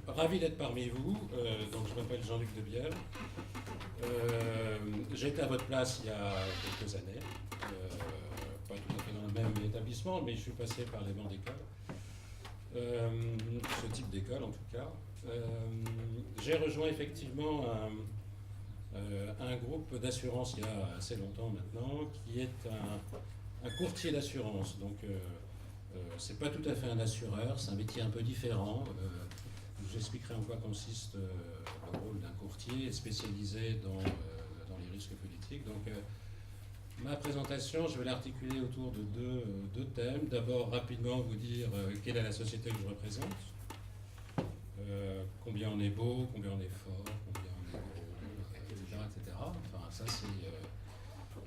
Ravi d'être parmi vous. Donc, je m'appelle Jean-Luc Debiel. J'étais à votre place il y a quelques années. Pas tout à fait dans le même établissement, mais je suis passé par les bancs d'école. Ce type d'école, en tout cas. J'ai rejoint effectivement un groupe d'assurance il y a assez longtemps maintenant, qui est un courtier d'assurance. Donc, c'est pas tout à fait un assureur, c'est un métier un peu différent. Je vous expliquerai en quoi consiste le rôle d'un courtier spécialisé dans les risques politiques. Donc, ma présentation, je vais l'articuler autour de deux thèmes. D'abord, rapidement vous dire quelle est la société que je représente, combien on est beau, combien on est fort, combien on est gros, etc., etc. Enfin, ça, c'est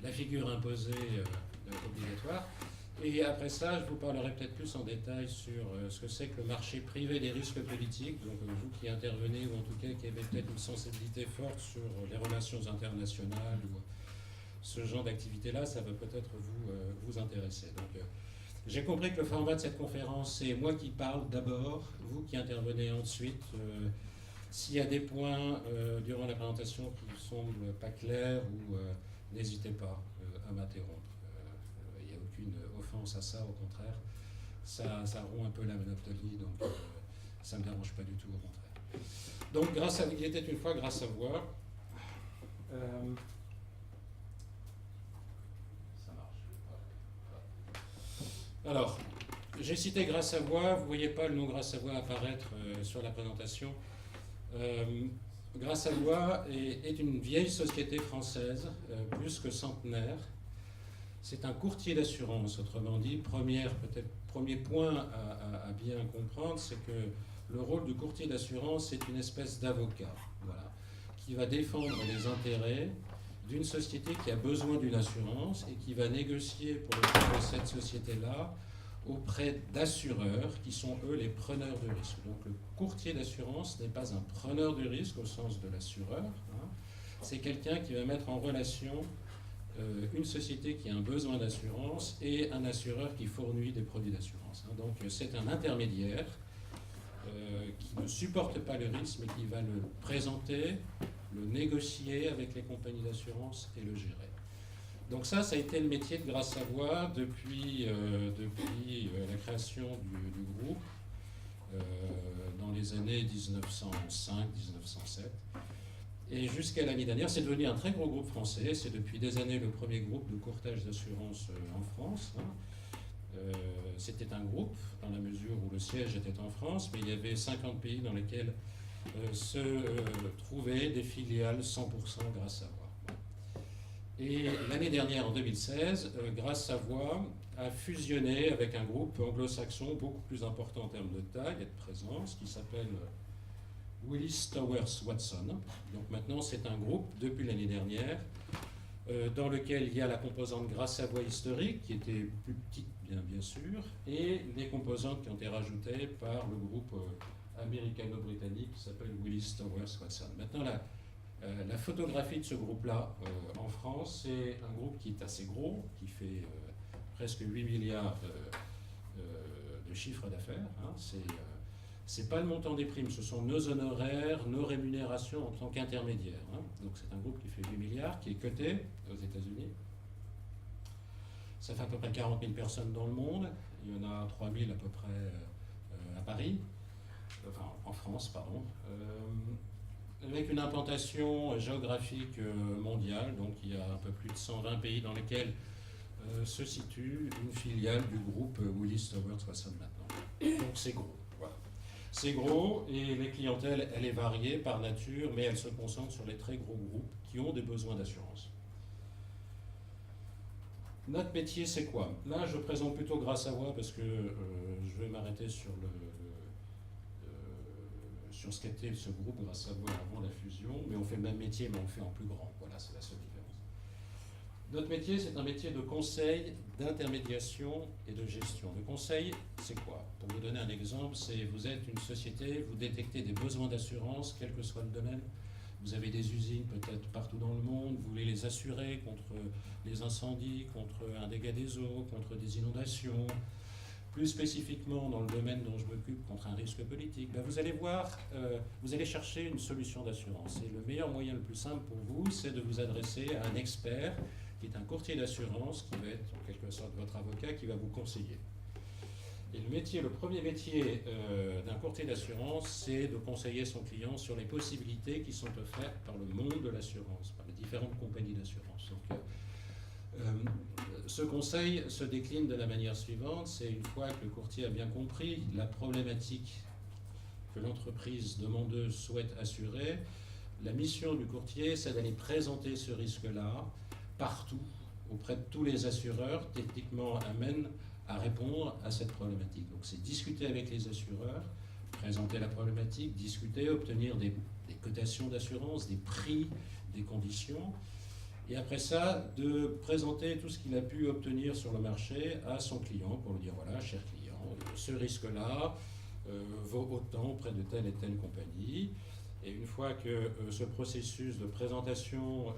la figure imposée obligatoire. Et après ça, je vous parlerai peut-être plus en détail sur ce que c'est que le marché privé des risques politiques. Donc, vous qui intervenez, ou en tout cas qui avez peut-être une sensibilité forte sur les relations internationales ou ce genre d'activité-là, ça va peut-être vous intéresser. Donc, j'ai compris que le format de cette conférence, c'est moi qui parle d'abord, vous qui intervenez ensuite. S'il y a des points durant la présentation qui ne semblent pas clairs, ou n'hésitez pas à m'interrompre. Il n'y a aucune offense à ça, au contraire. Ça rompt un peu la monotonie, donc ça ne me dérange pas du tout, au contraire. Donc, il était une fois Grâce à Voix. Ça marche. Alors, j'ai cité Grâce à Voix. Vous ne voyez pas le nom Grâce à Voix apparaître sur la présentation. Grâce à Voix est une vieille société française, plus que centenaire. C'est un courtier d'assurance, autrement dit. Premier point à bien comprendre, c'est que le rôle du courtier d'assurance, c'est une espèce d'avocat, voilà, qui va défendre les intérêts d'une société qui a besoin d'une assurance et qui va négocier pour le compte de cette société-là auprès d'assureurs qui sont, eux, les preneurs de risque. Donc le courtier d'assurance n'est pas un preneur de risque au sens de l'assureur, hein. C'est quelqu'un qui va mettre en relation une société qui a un besoin d'assurance et un assureur qui fournit des produits d'assurance, hein. Donc c'est un intermédiaire qui ne supporte pas le risque, mais qui va le présenter, le négocier avec les compagnies d'assurance et le gérer. Donc ça a été le métier de Grâce à Voix depuis la création du groupe dans les années 1905-1907. Et jusqu'à l'année dernière, c'est devenu un très gros groupe français. C'est depuis des années le premier groupe de courtage d'assurance en France, hein. C'était un groupe dans la mesure où le siège était en France, mais il y avait 50 pays dans lesquels se trouvaient des filiales 100% Grâce à Voix. Et l'année dernière, en 2016, Grâce à Voix a fusionné avec un groupe anglo-saxon beaucoup plus important en termes de taille et de présence, qui s'appelle Willis Towers Watson. Donc maintenant, c'est un groupe, depuis l'année dernière, dans lequel il y a la composante Grâce à Voix historique, qui était plus petite, bien sûr, et les composantes qui ont été rajoutées par le groupe américano-britannique qui s'appelle Willis Towers Watson. Maintenant, la photographie de ce groupe-là en France, c'est un groupe qui est assez gros, qui fait presque 8 milliards de chiffre d'affaires, hein. C'est pas le montant des primes, ce sont nos honoraires, nos rémunérations en tant qu'intermédiaires, hein. Donc c'est un groupe qui fait 8 milliards, qui est coté aux États-Unis. Ça fait à peu près 40 000 personnes dans le monde. Il y en a 3 000 à peu près à Paris, enfin en France, pardon. Avec une implantation géographique mondiale, donc il y a un peu plus de 120 pays dans lesquels se situe une filiale du groupe Willis Towers Watson maintenant. Donc c'est gros. Voilà. C'est gros et les clientèles, elle est variée par nature, mais elle se concentre sur les très gros groupes qui ont des besoins d'assurance. Notre métier, c'est quoi? Là, je présente plutôt Grâce à Voix parce que je vais m'arrêter sur ce qu'était ce groupe Grâce à Voix avant la fusion, mais on fait le même métier, mais on le fait en plus grand. Voilà, c'est la seule différence. Notre métier, c'est un métier de conseil, d'intermédiation et de gestion. Le conseil, c'est quoi? Pour vous donner un exemple, c'est vous êtes une société, vous détectez des besoins d'assurance, quel que soit le domaine. Vous avez des usines peut-être partout dans le monde, vous voulez les assurer contre les incendies, contre un dégât des eaux, contre des inondations, Plus spécifiquement dans le domaine dont je m'occupe contre un risque politique, ben vous allez voir, vous allez chercher une solution d'assurance. Et le meilleur moyen, le plus simple pour vous, c'est de vous adresser à un expert qui est un courtier d'assurance, qui va être en quelque sorte votre avocat, qui va vous conseiller. Et le premier métier d'un courtier d'assurance, c'est de conseiller son client sur les possibilités qui sont offertes par le monde de l'assurance, par les différentes compagnies d'assurance. Donc, ce conseil se décline de la manière suivante, c'est une fois que le courtier a bien compris la problématique que l'entreprise demandeuse souhaite assurer, la mission du courtier, c'est d'aller présenter ce risque-là partout, auprès de tous les assureurs, techniquement amène à répondre à cette problématique. Donc c'est discuter avec les assureurs, présenter la problématique, discuter, obtenir des cotations d'assurance, des prix, des conditions, et après ça, de présenter tout ce qu'il a pu obtenir sur le marché à son client pour lui dire, voilà, cher client, ce risque-là vaut autant auprès de telle et telle compagnie. Et une fois que ce processus de présentation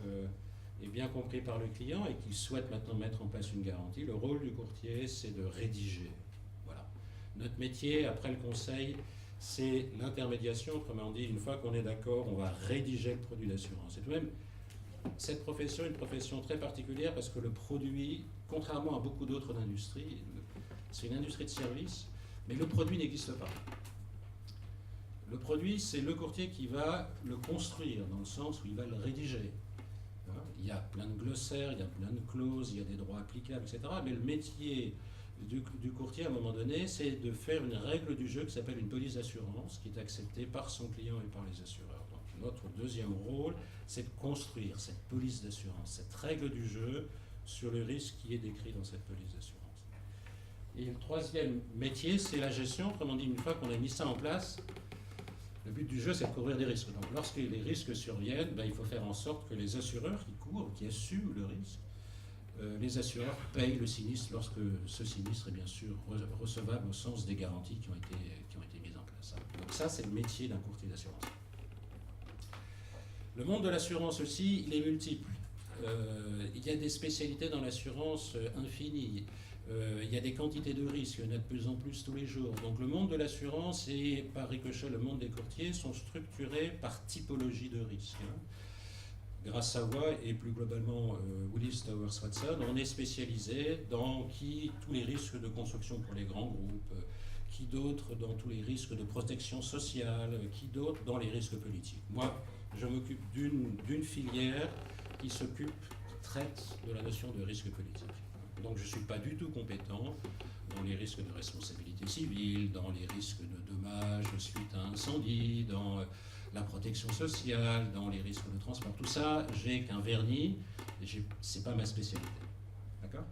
est bien compris par le client et qu'il souhaite maintenant mettre en place une garantie, le rôle du courtier, c'est de rédiger. Voilà. Notre métier, après le conseil, c'est l'intermédiation. Autrement dit, une fois qu'on est d'accord, on va rédiger le produit d'assurance. C'est tout de même cette profession est une profession très particulière parce que le produit, contrairement à beaucoup d'autres industries, c'est une industrie de service, mais le produit n'existe pas. Le produit, c'est le courtier qui va le construire, dans le sens où il va le rédiger. Il y a plein de glossaires, il y a plein de clauses, il y a des droits applicables, etc. Mais le métier du courtier, à un moment donné, c'est de faire une règle du jeu qui s'appelle une police d'assurance, qui est acceptée par son client et par les assureurs. Donc notre deuxième rôle, c'est de construire cette police d'assurance, cette règle du jeu sur le risque qui est décrit dans cette police d'assurance. Et le troisième métier, c'est la gestion. Autrement dit, une fois qu'on a mis ça en place, le but du jeu, c'est de couvrir des risques. Donc, lorsque les risques surviennent, il faut faire en sorte que les assureurs qui couvrent, qui assument le risque, les assureurs payent le sinistre lorsque ce sinistre est bien sûr recevable au sens des garanties qui ont été mises en place. Donc ça, c'est le métier d'un courtier d'assurance. Le monde de l'assurance aussi, il est multiple. Il y a des spécialités dans l'assurance infinies. Il y a des quantités de risques, il y en a de plus en plus tous les jours. Donc le monde de l'assurance et par ricochet le monde des courtiers sont structurés par typologie de risques. Gras Savoye et plus globalement Willis Towers Watson, on est spécialisé dans tous les risques de construction pour les grands groupes, qui d'autres dans tous les risques de protection sociale, qui d'autres dans les risques politiques. Moi, je m'occupe d'une filière qui traite de la notion de risque politique. Donc je ne suis pas du tout compétent dans les risques de responsabilité civile, dans les risques de dommages suite à un incendie, dans la protection sociale, dans les risques de transport. Tout ça, j'ai qu'un vernis, et ce n'est pas ma spécialité. D'accord ?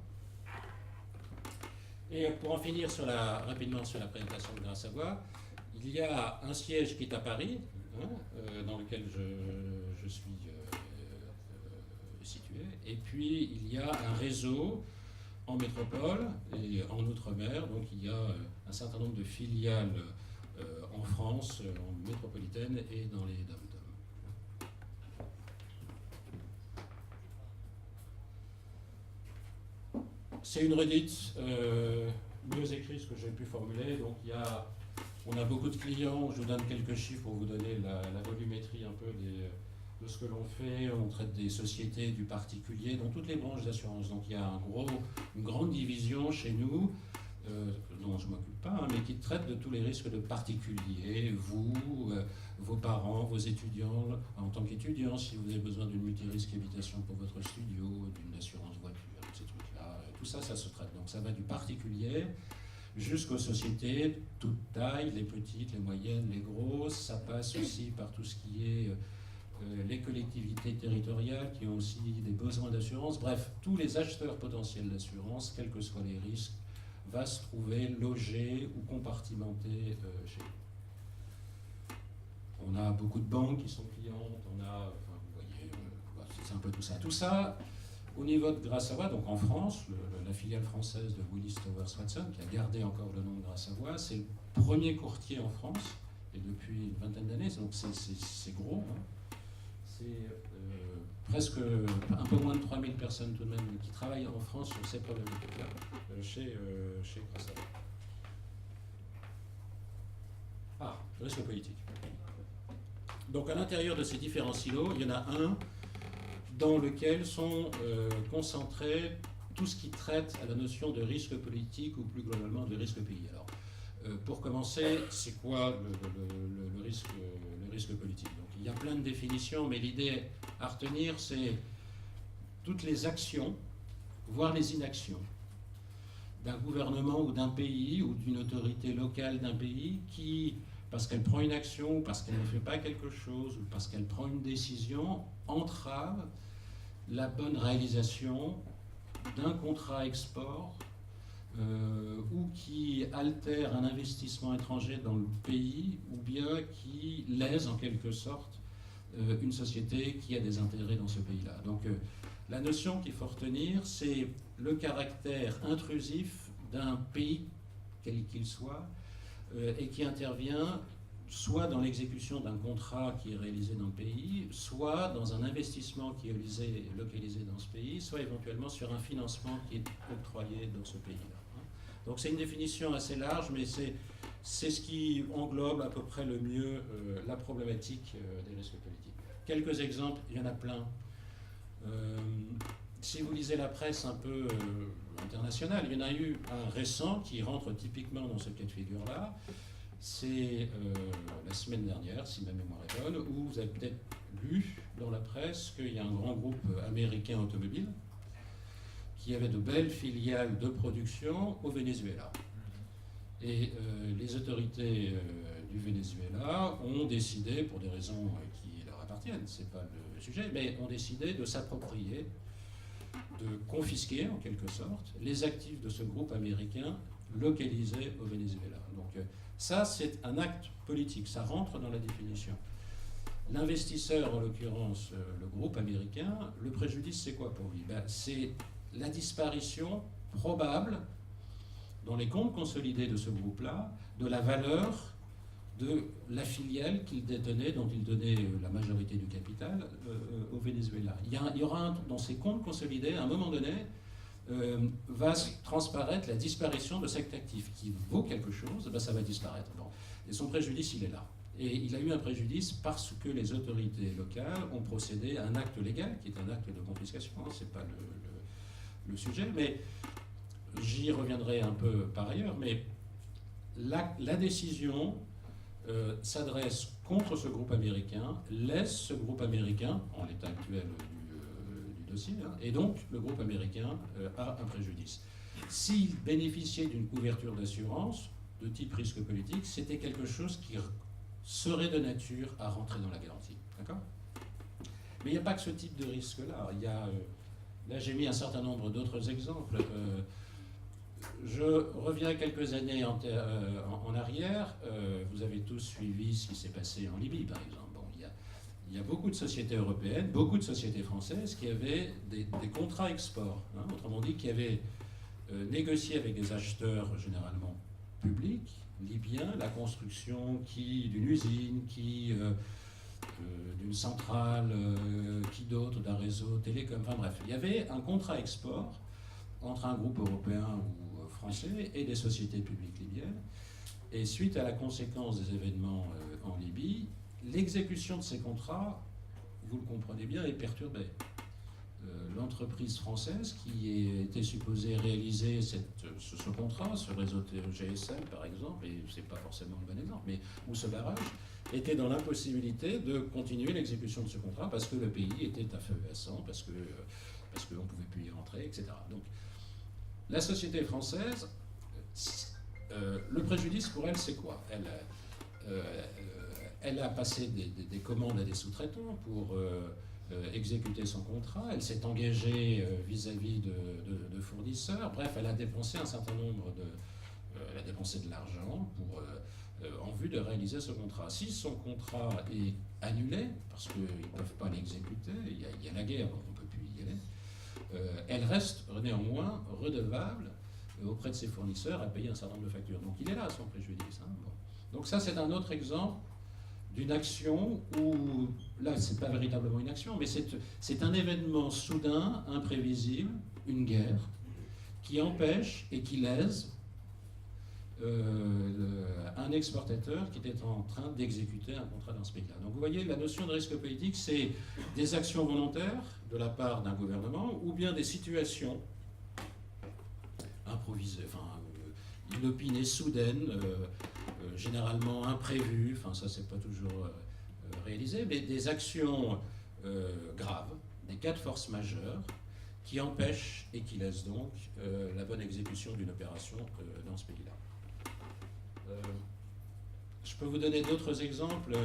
Et pour en finir rapidement sur la présentation de Gras Savoye, il y a un siège qui est à Paris, dans lequel je suis situé, et puis il y a un réseau en métropole et en Outre-mer, donc il y a un certain nombre de filiales en France, en métropolitaine et dans les dom-toms. C'est une redite mieux écrite ce que j'ai pu formuler, donc on a beaucoup de clients, je vous donne quelques chiffres pour vous donner la volumétrie un peu de ce que l'on fait. On traite des sociétés, du particulier, dans toutes les branches d'assurance. Donc il y a une grande division chez nous, dont je ne m'occupe pas, mais qui traite de tous les risques de particuliers, vous, vos parents, vos étudiants, en tant qu'étudiant, si vous avez besoin d'une multirisque habitation pour votre studio, d'une assurance voiture, ces trucs-là, tout ça, ça se traite. Donc ça va du particulier jusqu'aux sociétés, toute taille, les petites, les moyennes, les grosses. Ça passe aussi par tout ce qui est les collectivités territoriales qui ont aussi des besoins d'assurance. Bref, tous les acheteurs potentiels d'assurance, quels que soient les risques, va se trouver logé ou compartimenté chez nous. On a beaucoup de banques qui sont clientes, vous voyez, c'est un peu tout ça. Tout ça, au niveau de Gras Savoye, donc en France, la filiale française de Willis Towers Watson, qui a gardé encore le nom de Gras Savoye, c'est le premier courtier en France, et depuis une vingtaine d'années, donc c'est gros. C'est presque un peu moins de 3000 personnes tout de même qui travaillent en France sur ces problématiques-là chez Gras Savoye. risque politique. Donc à l'intérieur de ces différents silos, il y en a un dans lequel sont concentrés tout ce qui traite à la notion de risque politique ou plus globalement de risque pays. Alors, pour commencer, c'est quoi le risque politique? Donc, il y a plein de définitions, mais l'idée à retenir, c'est toutes les actions, voire les inactions, d'un gouvernement ou d'un pays ou d'une autorité locale d'un pays qui, parce qu'elle prend une action, parce qu'elle ne fait pas quelque chose, ou parce qu'elle prend une décision, entrave la bonne réalisation d'un contrat export ou qui altère un investissement étranger dans le pays ou bien qui lèse en quelque sorte une société qui a des intérêts dans ce pays-là. Donc la notion qu'il faut retenir, c'est le caractère intrusif d'un pays, quel qu'il soit, et qui intervient soit dans l'exécution d'un contrat qui est réalisé dans le pays, soit dans un investissement qui est localisé dans ce pays, soit éventuellement sur un financement qui est octroyé dans ce pays-là. Donc c'est une définition assez large, mais c'est ce qui englobe à peu près le mieux la problématique des risques politiques. Quelques exemples, il y en a plein. Si vous lisez la presse un peu internationale, il y en a eu un récent qui rentre typiquement dans ce cas de figure-là. C'est la semaine dernière, si ma mémoire est bonne, où vous avez peut-être lu dans la presse qu'il y a un grand groupe américain automobile qui avait de belles filiales de production au Venezuela. Et les autorités du Venezuela ont décidé, pour des raisons qui leur appartiennent, c'est pas le sujet, mais ont décidé de s'approprier, de confisquer en quelque sorte les actifs de ce groupe américain localisé au Venezuela. Donc ça, c'est un acte politique, ça rentre dans la définition. L'investisseur, en l'occurrence le groupe américain, le préjudice, c'est quoi pour lui? C'est la disparition probable, dans les comptes consolidés de ce groupe-là, de la valeur de la filiale qu'il détenait, dont il donnait la majorité du capital au Venezuela. Il y aura dans ces comptes consolidés, à un moment donné, va transparaître la disparition de cet actif qui vaut quelque chose, ça va disparaître. Bon. Et son préjudice, il est là. Et il a eu un préjudice parce que les autorités locales ont procédé à un acte légal, qui est un acte de confiscation, hein, c'est pas le sujet, mais j'y reviendrai un peu par ailleurs, mais la décision s'adresse contre ce groupe américain, laisse ce groupe américain, en l'état actuel du dossier, hein, et donc le groupe américain a un préjudice. S'il bénéficiait d'une couverture d'assurance de type risque politique, c'était quelque chose qui serait de nature à rentrer dans la garantie. D'accord ? Mais il n'y a pas que ce type de risque-là. Il y a, là, j'ai mis un certain nombre d'autres exemples. Je reviens quelques années en arrière. Vous avez tous suivi ce qui s'est passé en Libye, par exemple. Bon, il y a beaucoup de sociétés européennes, beaucoup de sociétés françaises qui avaient des contrats export. Hein, autrement dit, qui avaient négocié avec des acheteurs généralement publics, libyens, la construction d'une usine, d'une centrale, qui d'autre, d'un réseau télécom, enfin bref. Il y avait un contrat export entre un groupe européen ou français et des sociétés publiques libyennes. Et suite à la conséquence des événements en Libye, l'exécution de ces contrats, vous le comprenez bien, est perturbée. L'entreprise française qui était supposée réaliser ce contrat, ce réseau GSM par exemple, et c'est pas forcément le bon exemple, mais où ce barrage était dans l'impossibilité de continuer l'exécution de ce contrat parce que le pays était à feu et à sang, parce qu'on ne pouvait plus y rentrer, etc. Donc la société française, le préjudice pour elle, c'est quoi? Elle a passé des commandes à des sous-traitants pour exécuter son contrat, elle s'est engagée vis-à-vis de fournisseurs, bref, elle a dépensé un certain nombre elle a dépensé de l'argent en vue de réaliser ce contrat. Si son contrat est annulé, parce qu'ils ne peuvent pas l'exécuter, il y a la guerre, donc on ne peut plus y aller, elle reste néanmoins redevable auprès de ses fournisseurs à payer un certain nombre de factures. Donc il est là son préjudice. Hein. Bon. Donc ça, c'est un autre exemple d'une action où, là, c'est pas véritablement une action, mais c'est un événement soudain, imprévisible, une guerre, qui empêche et qui lèse un exportateur qui était en train d'exécuter un contrat dans ce pays-là. Donc vous voyez, la notion de risque politique, c'est des actions volontaires de la part d'un gouvernement ou bien des situations improvisées, inopinées, soudaines, généralement imprévues, ça c'est pas toujours réalisé, mais des actions graves, des cas de force majeure qui empêchent et qui laissent donc la bonne exécution d'une opération dans ce pays-là. Je peux vous donner d'autres exemples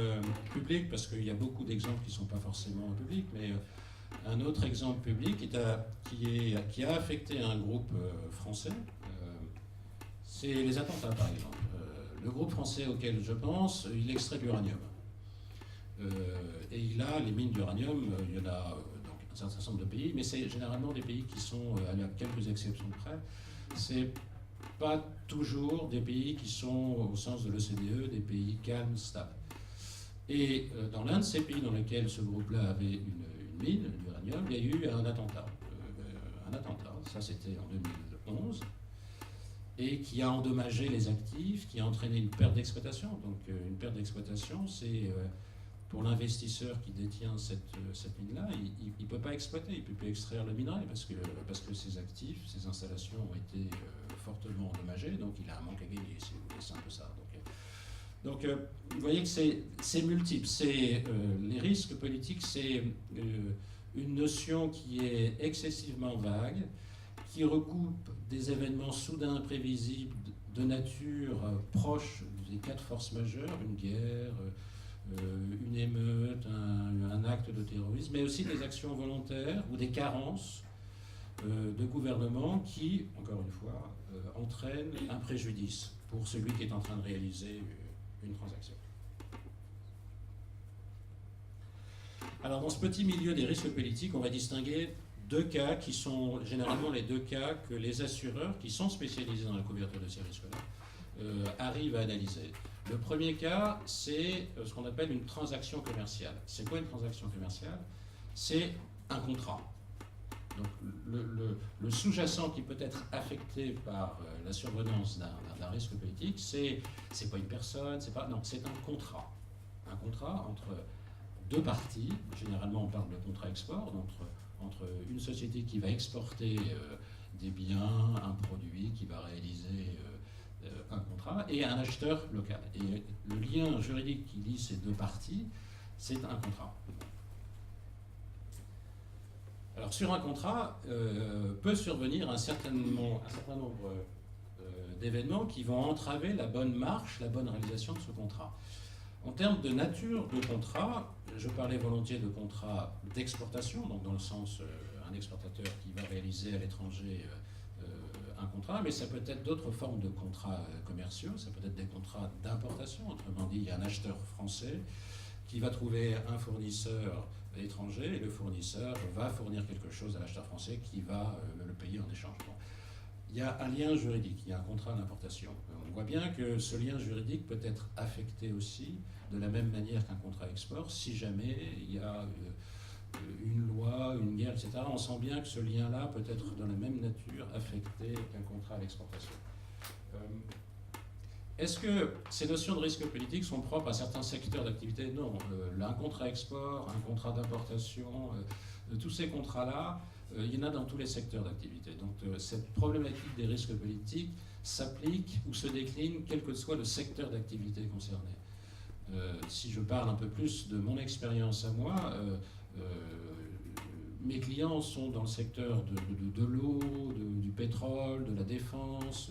publics, parce qu'il y a beaucoup d'exemples qui ne sont pas forcément publics, mais un autre exemple public qui a affecté un groupe français, c'est les attentats par exemple. Le groupe français auquel je pense, il extrait de l'uranium. Et il a les mines d'uranium, il y en a dans un certain nombre de pays, mais c'est généralement des pays qui sont, à quelques exceptions près, c'est pas toujours des pays qui sont, au sens de l'OCDE, des pays calmes, stables. Et dans l'un de ces pays dans lesquels ce groupe-là avait une mine d'uranium, il y a eu un attentat. Ça c'était en 2011, et qui a endommagé les actifs, qui a entraîné une perte d'exploitation. Donc une perte d'exploitation, c'est pour l'investisseur qui détient cette mine-là, il ne peut pas exploiter, il ne peut plus extraire le minerai parce que ses actifs, ses installations ont été fortement endommagées, donc il a un manque à gagner, si vous voulez, c'est un peu ça. Donc vous voyez que c'est multiple. Les risques politiques, c'est une notion qui est excessivement vague, qui recoupe des événements soudains, imprévisibles, de nature proche des cas de force majeure, une guerre, une émeute, un acte de terrorisme, mais aussi des actions volontaires ou des carences de gouvernement qui, encore une fois, entraînent un préjudice pour celui qui est en train de réaliser une transaction. Alors, dans ce petit milieu des risques politiques, on va distinguer deux cas qui sont généralement les deux cas que les assureurs qui sont spécialisés dans la couverture de ces risques-là arrivent à analyser. Le premier cas, c'est ce qu'on appelle une transaction commerciale. C'est quoi une transaction commerciale? C'est un contrat. Donc le sous-jacent qui peut être affecté par la survenance d'un risque politique, c'est pas une personne, c'est un contrat. Un contrat entre deux parties. Généralement, on parle de contrat export, entre une société qui va exporter des biens, un produit, qui va réaliser un contrat, et un acheteur local. Et le lien juridique qui lie ces deux parties, c'est un contrat. Alors sur un contrat, peut survenir un certain nombre d'événements qui vont entraver la bonne marche, la bonne réalisation de ce contrat. En termes de nature de contrat, je parlais volontiers de contrat d'exportation, donc dans le sens un exportateur qui va réaliser à l'étranger un contrat, mais ça peut être d'autres formes de contrats commerciaux, ça peut être des contrats d'importation, autrement dit, il y a un acheteur français qui va trouver un fournisseur étranger et le fournisseur va fournir quelque chose à l'acheteur français qui va le payer en échange. Bon. Il y a un lien juridique, il y a un contrat d'importation. On voit bien que ce lien juridique peut être affecté aussi de la même manière qu'un contrat export si jamais il y a une loi, une guerre, etc. On sent bien que ce lien-là peut être de la même nature affecté qu'un contrat à l'exportation. Est-ce que ces notions de risque politique sont propres à certains secteurs d'activité? Non. Un contrat export, un contrat d'importation, tous ces contrats-là, il y en a dans tous les secteurs d'activité. Donc cette problématique des risques politiques s'applique ou se décline quel que soit le secteur d'activité concerné. Si je parle un peu plus de mon expérience à moi, mes clients sont dans le secteur de l'eau, du pétrole, de la défense,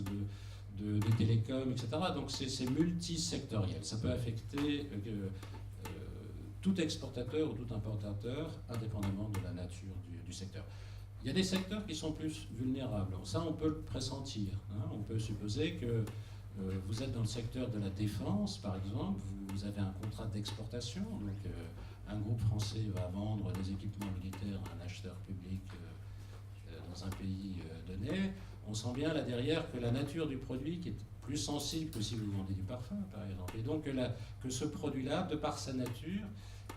des télécoms, etc. Donc c'est multisectoriel. Ça peut affecter tout exportateur ou tout importateur, indépendamment de la nature du secteur. Il y a des secteurs qui sont plus vulnérables. Ça, on peut le pressentir. On peut supposer que vous êtes dans le secteur de la défense, par exemple, vous avez un contrat d'exportation, donc un groupe français va vendre des équipements militaires à un acheteur public dans un pays donné. On sent bien là derrière que la nature du produit qui est plus sensible que si vous vendez du parfum, par exemple, et donc que ce produit-là, de par sa nature,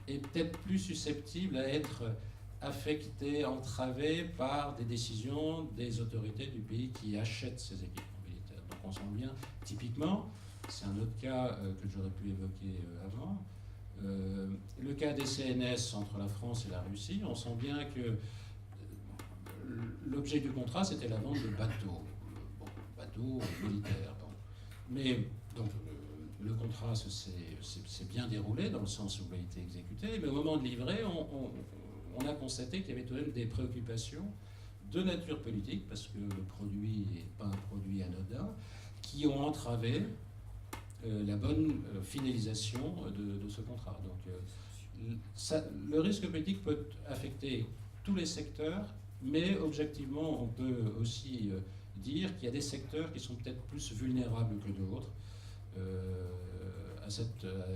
est peut-être plus susceptible à être affecté, entravé par des décisions des autorités du pays qui achètent ces équipements militaires. Donc qu'on sent bien. Typiquement, c'est un autre cas que j'aurais pu évoquer avant. Le cas des CNS entre la France et la Russie, on sent bien que l'objet du contrat, c'était la vente de bateaux, bateaux militaires. Bon. Mais donc le contrat s'est bien déroulé dans le sens où il a été exécuté, mais au moment de livrer, on a constaté qu'il y avait tout de même des préoccupations de nature politique, parce que le produit n'est pas un produit anodin, qui ont entravé la bonne finalisation de ce contrat. Donc le risque politique peut affecter tous les secteurs, mais objectivement, on peut aussi dire qu'il y a des secteurs qui sont peut-être plus vulnérables que d'autres à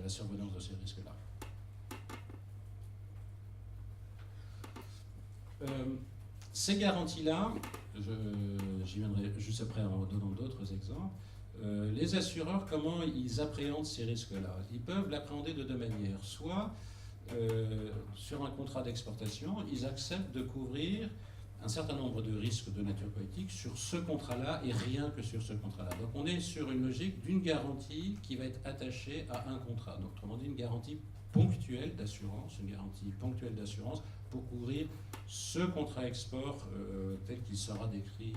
la survenance de ces risques-là. Ces garanties-là, j'y viendrai juste après en donnant d'autres exemples, les assureurs, comment ils appréhendent ces risques-là? Ils peuvent l'appréhender de deux manières. Soit, sur un contrat d'exportation, ils acceptent de couvrir un certain nombre de risques de nature politique sur ce contrat-là et rien que sur ce contrat-là. Donc on est sur une logique d'une garantie qui va être attachée à un contrat. Donc autrement dit, une garantie ponctuelle d'assurance, pour couvrir ce contrat export tel qu'il sera décrit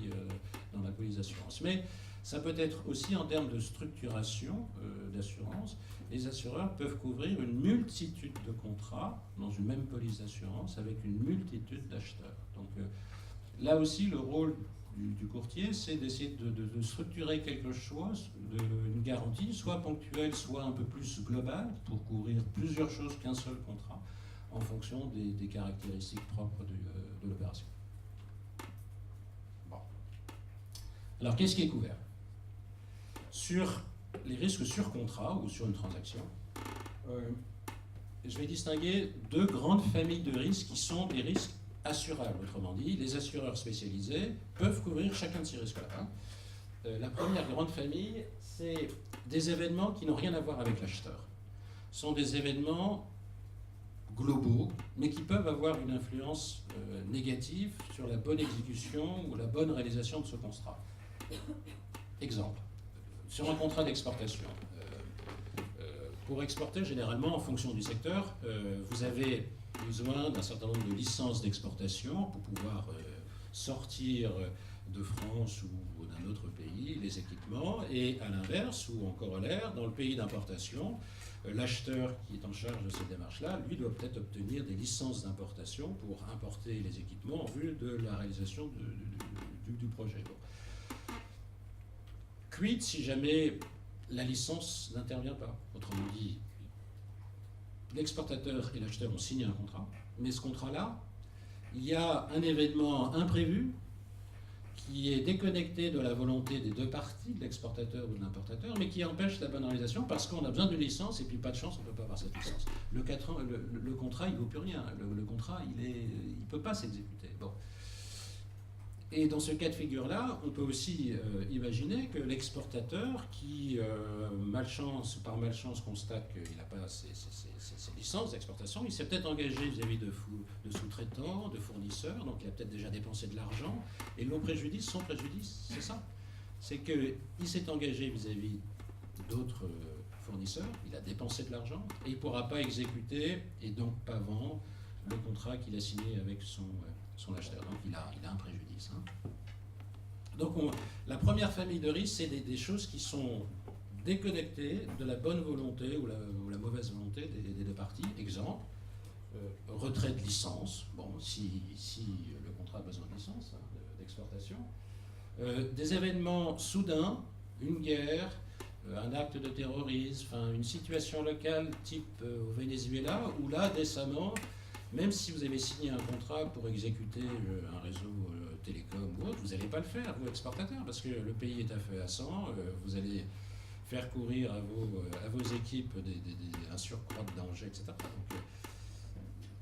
dans la police d'assurance. Mais ça peut être aussi en termes de structuration d'assurance. Les assureurs peuvent couvrir une multitude de contrats dans une même police d'assurance avec une multitude d'acheteurs. Donc là aussi, le rôle du courtier, c'est d'essayer de structurer quelque chose, une garantie, soit ponctuelle, soit un peu plus globale, pour couvrir plusieurs choses qu'un seul contrat, en fonction des caractéristiques propres de l'opération. Bon. Alors, qu'est-ce qui est couvert? Sur les risques sur contrat ou sur une transaction, je vais distinguer deux grandes familles de risques qui sont des risques assurables. Autrement dit, les assureurs spécialisés peuvent couvrir chacun de ces risques-là. La première grande famille, c'est des événements qui n'ont rien à voir avec l'acheteur. Ce sont des événements globaux, mais qui peuvent avoir une influence négative sur la bonne exécution ou la bonne réalisation de ce contrat. Exemple. Sur un contrat d'exportation, pour exporter, généralement, en fonction du secteur, vous avez besoin d'un certain nombre de licences d'exportation pour pouvoir sortir de France ou d'un autre pays les équipements, et à l'inverse, ou en corollaire, dans le pays d'importation, l'acheteur qui est en charge de cette démarche-là, lui, doit peut-être obtenir des licences d'importation pour importer les équipements en vue de la réalisation du projet. Bon. Quid si jamais la licence n'intervient pas? Autrement dit, l'exportateur et l'acheteur ont signé un contrat, mais ce contrat-là, il y a un événement imprévu qui est déconnecté de la volonté des deux parties, de l'exportateur ou de l'importateur, mais qui empêche la bonne réalisation parce qu'on a besoin d'une licence et puis pas de chance, on ne peut pas avoir cette licence. Le contrat, il ne vaut plus rien. Le contrat, il ne peut pas s'exécuter. Bon. Et dans ce cas de figure-là, on peut aussi imaginer que l'exportateur qui, par malchance, constate qu'il n'a pas ses licences d'exportation, il s'est peut-être engagé vis-à-vis de sous-traitants, de fournisseurs, donc il a peut-être déjà dépensé de l'argent, et son préjudice, c'est ça. C'est qu'il s'est engagé vis-à-vis d'autres fournisseurs, il a dépensé de l'argent, et il ne pourra pas exécuter, et donc pas vendre, le contrat qu'il a signé avec son acheteur. Donc il a un préjudice. Hein. Donc la première famille de risques, c'est des choses qui sont déconnectées de la bonne volonté ou la mauvaise volonté des deux parties. Exemple, retrait de licence, bon, si le contrat a besoin de licence d'exportation. Des événements soudains, une guerre, un acte de terrorisme, une situation locale type au Venezuela, où là, décemment, même si vous avez signé un contrat pour exécuter un réseau télécom ou autre, vous n'allez pas le faire, vous, exportateur, parce que le pays est à feu à sang, vous allez faire courir à vos équipes un surcroît de danger, etc.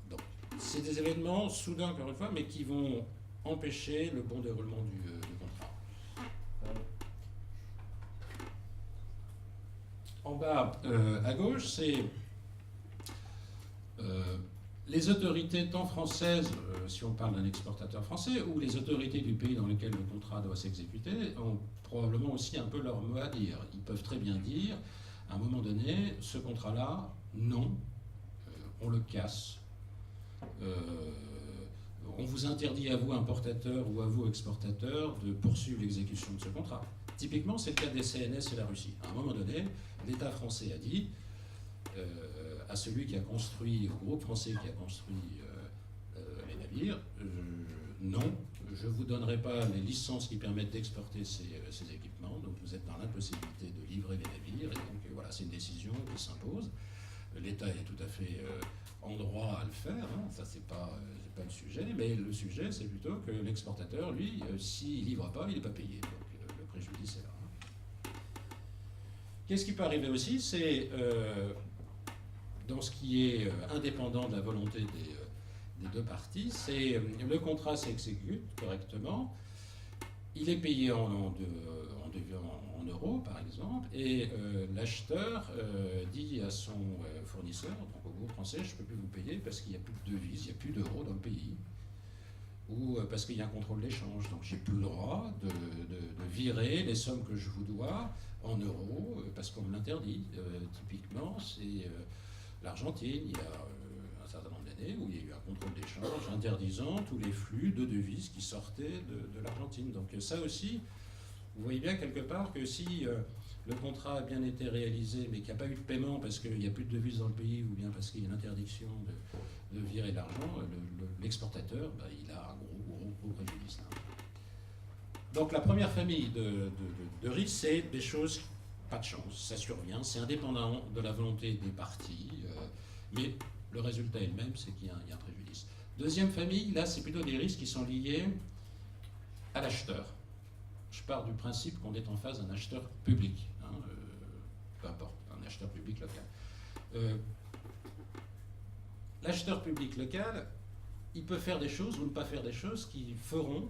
Donc c'est des événements soudains, encore une fois, mais qui vont empêcher le bon déroulement du contrat. En bas à gauche, c'est les autorités tant françaises, si on parle d'un exportateur français, ou les autorités du pays dans lequel le contrat doit s'exécuter, ont probablement aussi un peu leur mot à dire. Ils peuvent très bien dire, à un moment donné, ce contrat-là, non, on le casse. On vous interdit à vous, importateur, ou à vous, exportateur, de poursuivre l'exécution de ce contrat. Typiquement, c'est le cas des CNS et la Russie. À un moment donné, l'État français a dit à celui qui a construit, au groupe français qui a construit les navires, non, je ne vous donnerai pas les licences qui permettent d'exporter ces équipements, donc vous êtes dans l'impossibilité de livrer les navires, et donc voilà, c'est une décision qui s'impose. L'État est tout à fait en droit à le faire, hein, ça c'est pas le sujet, mais le sujet c'est plutôt que l'exportateur, lui, s'il ne livre pas, il n'est pas payé, donc le préjudice est là. Hein. Qu'est-ce qui peut arriver aussi, c'est dans ce qui est indépendant de la volonté des deux parties, c'est le contrat s'exécute correctement, il est payé en euros par exemple, et l'acheteur dit à son fournisseur, donc au groupe français, je ne peux plus vous payer parce qu'il n'y a plus de devises, il n'y a plus d'euros dans le pays, ou parce qu'il y a un contrôle d'échange, donc j'ai plus le droit de virer les sommes que je vous dois en euros parce qu'on me l'interdit. Typiquement, c'est l'Argentine, il y a un certain nombre d'années où il y a eu un contrôle d'échange interdisant tous les flux de devises qui sortaient de l'Argentine. Donc ça aussi, vous voyez bien quelque part que si le contrat a bien été réalisé mais qu'il n'y a pas eu de paiement parce qu'il n'y a plus de devises dans le pays ou bien parce qu'il y a une interdiction de virer l'argent, l'exportateur, il a un gros préjudice. Donc la première famille de risques, c'est des choses, pas de chance, ça survient, c'est indépendant de la volonté des parties, mais le résultat est le même, c'est qu'il y a un préjudice. Deuxième famille, là c'est plutôt des risques qui sont liés à l'acheteur. Je pars du principe qu'on est en face d'un acheteur public, hein, peu importe, un acheteur public local. L'acheteur public local, il peut faire des choses ou ne pas faire des choses qui feront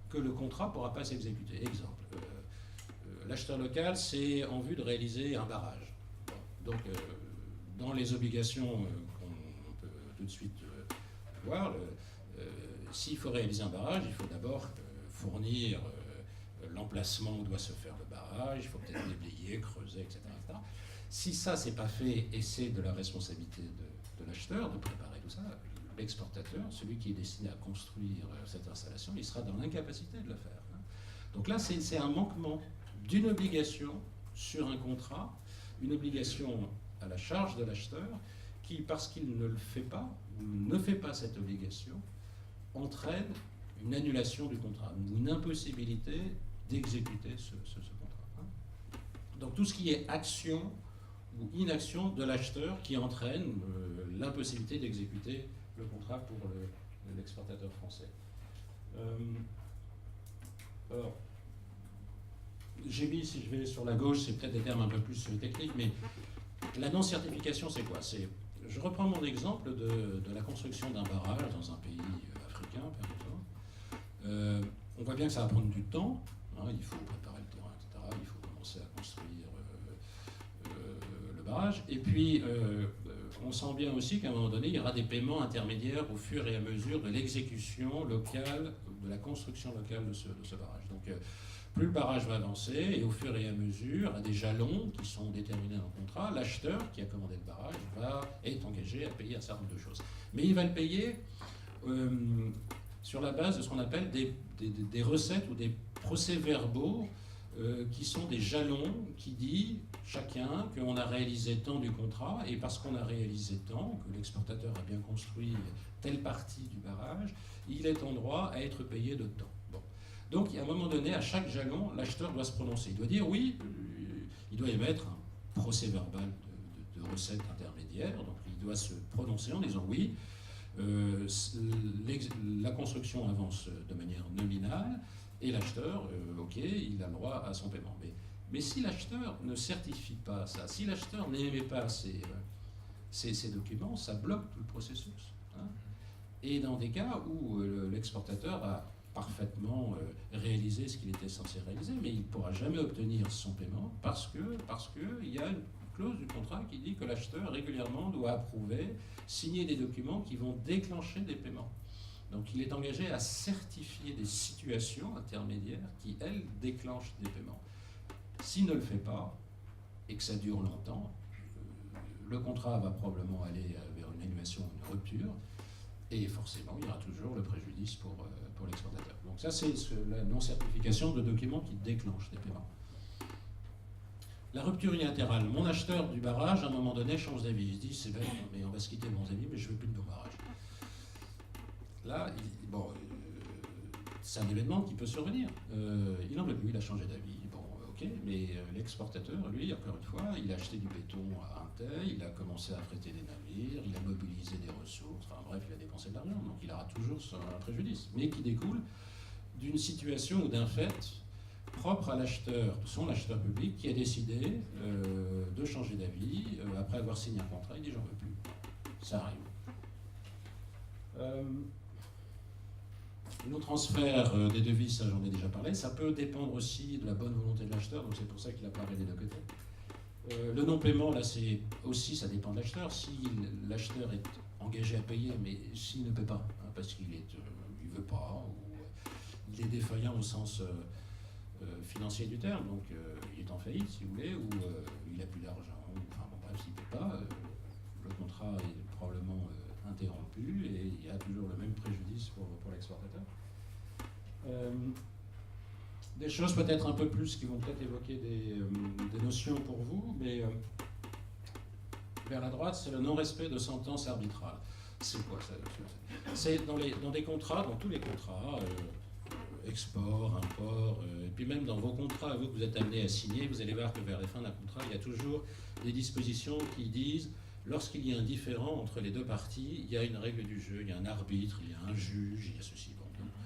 que le contrat ne pourra pas s'exécuter. Exemple, l'acheteur local, c'est en vue de réaliser un barrage. Bon, donc, dans les obligations qu'on peut tout de suite voir, s'il faut réaliser un barrage, il faut d'abord fournir l'emplacement où doit se faire le barrage, il faut peut-être déblayer, creuser, etc. Si ça, c'est pas fait, et c'est de la responsabilité de l'acheteur de préparer tout ça, l'exportateur, celui qui est destiné à construire cette installation, il sera dans l'incapacité de le faire. Hein. Donc là, c'est un manquement d'une obligation sur un contrat, une obligation à la charge de l'acheteur, qui, parce qu'il ne le fait pas, ou ne fait pas cette obligation, entraîne une annulation du contrat, ou une impossibilité d'exécuter ce contrat. Hein. Donc tout ce qui est action ou inaction de l'acheteur qui entraîne l'impossibilité d'exécuter le contrat pour l'exportateur français. Alors, j'ai mis, si je vais sur la gauche, c'est peut-être des termes un peu plus techniques, mais la non-certification, c'est quoi? Je reprends mon exemple de la construction d'un barrage dans un pays africain, par exemple. On voit bien que ça va prendre du temps, hein, il faut préparer le terrain, etc. Il faut commencer à construire le barrage. Et puis, on sent bien aussi qu'à un moment donné, il y aura des paiements intermédiaires au fur et à mesure de l'exécution locale, de la construction locale de ce barrage. Donc, plus le barrage va avancer, et au fur et à mesure, à des jalons qui sont déterminés dans le contrat, l'acheteur qui a commandé le barrage est engagé à payer un certain nombre de choses. Mais il va le payer sur la base de ce qu'on appelle des recettes ou des procès-verbaux qui sont des jalons qui disent chacun qu'on a réalisé tant du contrat, et parce qu'on a réalisé tant, que l'exportateur a bien construit telle partie du barrage, il est en droit à être payé de tant. Bon. Donc, à un moment donné, à chaque jalon, l'acheteur doit se prononcer. Il doit dire oui, il doit émettre un procès-verbal de recettes intermédiaires, donc il doit se prononcer en disant oui, la construction avance de manière nominale, et l'acheteur, ok, il a le droit à son paiement. Mais si l'acheteur ne certifie pas ça, si l'acheteur n'émet pas ces documents, ça bloque tout le processus. Hein. Et dans des cas où l'exportateur a parfaitement réalisé ce qu'il était censé réaliser, mais il ne pourra jamais obtenir son paiement parce qu'il y a clause du contrat qui dit que l'acheteur régulièrement doit approuver, signer des documents qui vont déclencher des paiements. Donc il est engagé à certifier des situations intermédiaires qui, elles, déclenchent des paiements. S'il ne le fait pas, et que ça dure longtemps, le contrat va probablement aller vers une annulation, une rupture, et forcément il y aura toujours le préjudice pour l'exportateur. Donc ça c'est la non-certification de documents qui déclenchent des paiements. La rupture unilatérale. Mon acheteur du barrage, à un moment donné, change d'avis. Il se dit, c'est bête, mais on va se quitter, bons amis, mais je ne veux plus de beau barrage. Là, c'est un événement qui peut survenir. Il n'en veut plus, il a changé d'avis. Bon, ok, mais l'exportateur, lui, encore une fois, il a acheté du béton à un tel, il a commencé à affréter des navires, il a mobilisé des ressources, enfin bref, il a dépensé de l'argent, donc il aura toujours un préjudice, mais qui découle d'une situation ou d'un fait propre à l'acheteur, son acheteur public, qui a décidé de changer d'avis après avoir signé un contrat. Il dit j'en veux plus. Ça arrive. Le transfert des devises, ça j'en ai déjà parlé. Ça peut dépendre aussi de la bonne volonté de l'acheteur, donc c'est pour ça qu'il apparaît des deux côtés. Le non-paiement, là, c'est aussi, ça dépend de l'acheteur. Si l'acheteur est engagé à payer, mais s'il ne paie pas, hein, parce qu'il il veut pas, ou il est défaillant au sens financier du terme, donc il est en faillite si vous voulez, ou il n'a plus d'argent, enfin bon, bref, s'il ne paie pas, le contrat est probablement interrompu et il y a toujours le même préjudice pour l'exportateur. Des choses peut-être un peu plus qui vont peut-être évoquer des notions pour vous, mais vers la droite, c'est le non-respect de sentences arbitrales. C'est quoi ça? C'est dans des contrats, dans tous les contrats, export, import, et puis même dans vos contrats, vous que vous êtes amenés à signer, vous allez voir que vers la fin d'un contrat, il y a toujours des dispositions qui disent lorsqu'il y a un différend entre les deux parties, il y a une règle du jeu, il y a un arbitre, il y a un juge, il y a ceci. Bon,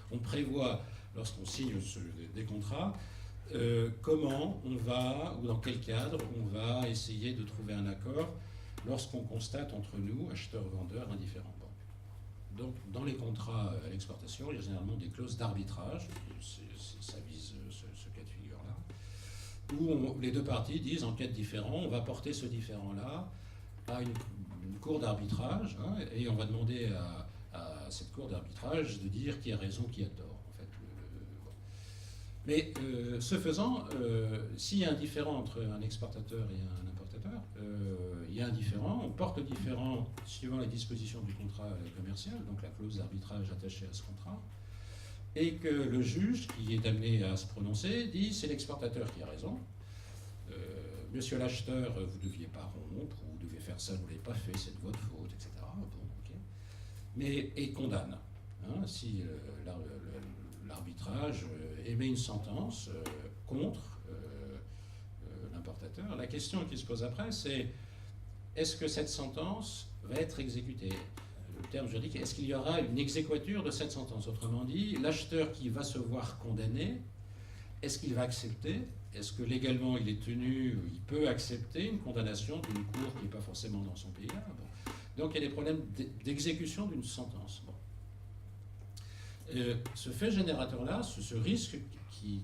on prévoit, lorsqu'on signe des contrats, comment on va, ou dans quel cadre, on va essayer de trouver un accord lorsqu'on constate entre nous, acheteurs-vendeurs, un différend. Donc, dans les contrats à l'exportation, il y a généralement des clauses d'arbitrage, ça vise ce cas de figure-là, où les deux parties disent, en cas de différend, on va porter ce différend-là à une cour d'arbitrage, hein, et on va demander à cette cour d'arbitrage de dire qui a raison, qui a tort. En fait, bon. Mais ce faisant, s'il y a un différend entre un exportateur et un importateur, il y a un différend, on porte le différend suivant les dispositions du contrat commercial, donc la clause d'arbitrage attachée à ce contrat, et que le juge qui est amené à se prononcer dit c'est l'exportateur qui a raison, monsieur l'acheteur, vous ne deviez pas rompre, ou vous devez faire ça, vous ne l'avez pas fait, c'est de votre faute, etc. Bon, okay. Mais, et condamne. Hein, si l'arbitrage émet une sentence contre l'importateur, la question qui se pose après, c'est est-ce que cette sentence va être exécutée? Le terme juridique, est-ce qu'il y aura une exéquature de cette sentence? Autrement dit, l'acheteur qui va se voir condamné, est-ce qu'il va accepter? Est-ce que légalement il est tenu, il peut accepter une condamnation d'une cour qui n'est pas forcément dans son pays? Bon. Donc il y a des problèmes d'exécution d'une sentence. Bon. Ce fait générateur-là, ce risque qui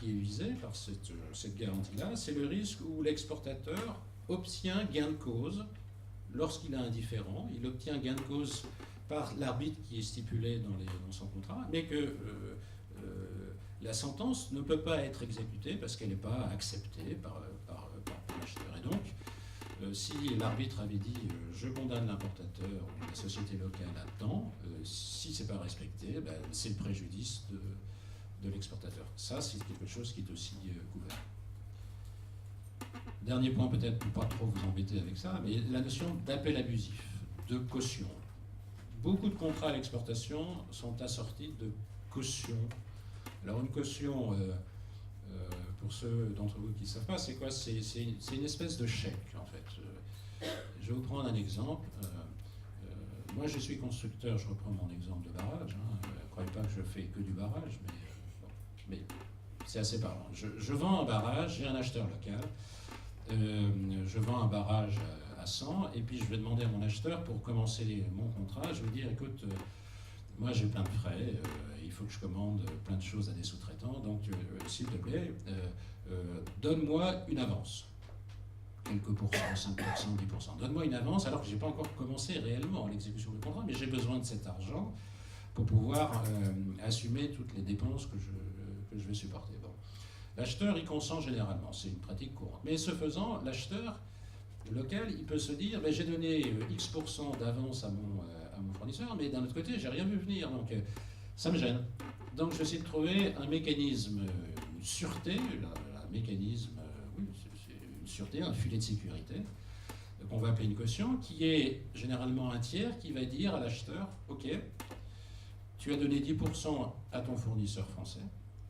est visé par cette garantie-là, c'est le risque où l'exportateur obtient gain de cause lorsqu'il a un différend. Il obtient gain de cause par l'arbitre qui est stipulé dans son contrat, mais que la sentence ne peut pas être exécutée parce qu'elle n'est pas acceptée par l'acheteur. Et donc, si l'arbitre avait dit je condamne l'importateur ou la société locale à temps, si ce n'est pas respecté, ben, c'est le préjudice de l'exportateur. Ça, c'est quelque chose qui est aussi couvert. Dernier point, peut-être pour ne pas trop vous embêter avec ça, mais la notion d'appel abusif, de caution. Beaucoup de contrats à l'exportation sont assortis de caution. Alors une caution, pour ceux d'entre vous qui ne savent pas, c'est quoi? C'est une espèce de chèque, en fait. Je vais vous prendre un exemple. Moi, je suis constructeur, je reprends mon exemple de barrage. Ne croyez pas que je fais que du barrage, mais c'est assez parlant. Je vends un barrage, j'ai un acheteur local. Je vends un barrage à 100, et puis je vais demander à mon acheteur, pour commencer mon contrat, je vais dire, écoute, moi j'ai plein de frais, il faut que je commande plein de choses à des sous-traitants, donc s'il te plaît, donne-moi une avance. quelques pourcents, 5%, 10%. Donne-moi une avance alors que je n'ai pas encore commencé réellement l'exécution du contrat, mais j'ai besoin de cet argent pour pouvoir assumer toutes les dépenses que je vais supporter. Bon. L'acheteur, il consent généralement, c'est une pratique courante. Mais ce faisant, l'acheteur local, il peut se dire, ben, j'ai donné X% d'avance à mon fournisseur, mais d'un autre côté, j'ai rien vu venir, donc ça me gêne. Donc je vais essayer de trouver un mécanisme, une sûreté, un mécanisme, oui, c'est une sûreté, un filet de sécurité, qu'on va appeler une caution, qui est généralement un tiers qui va dire à l'acheteur, ok, tu as donné 10% à ton fournisseur français,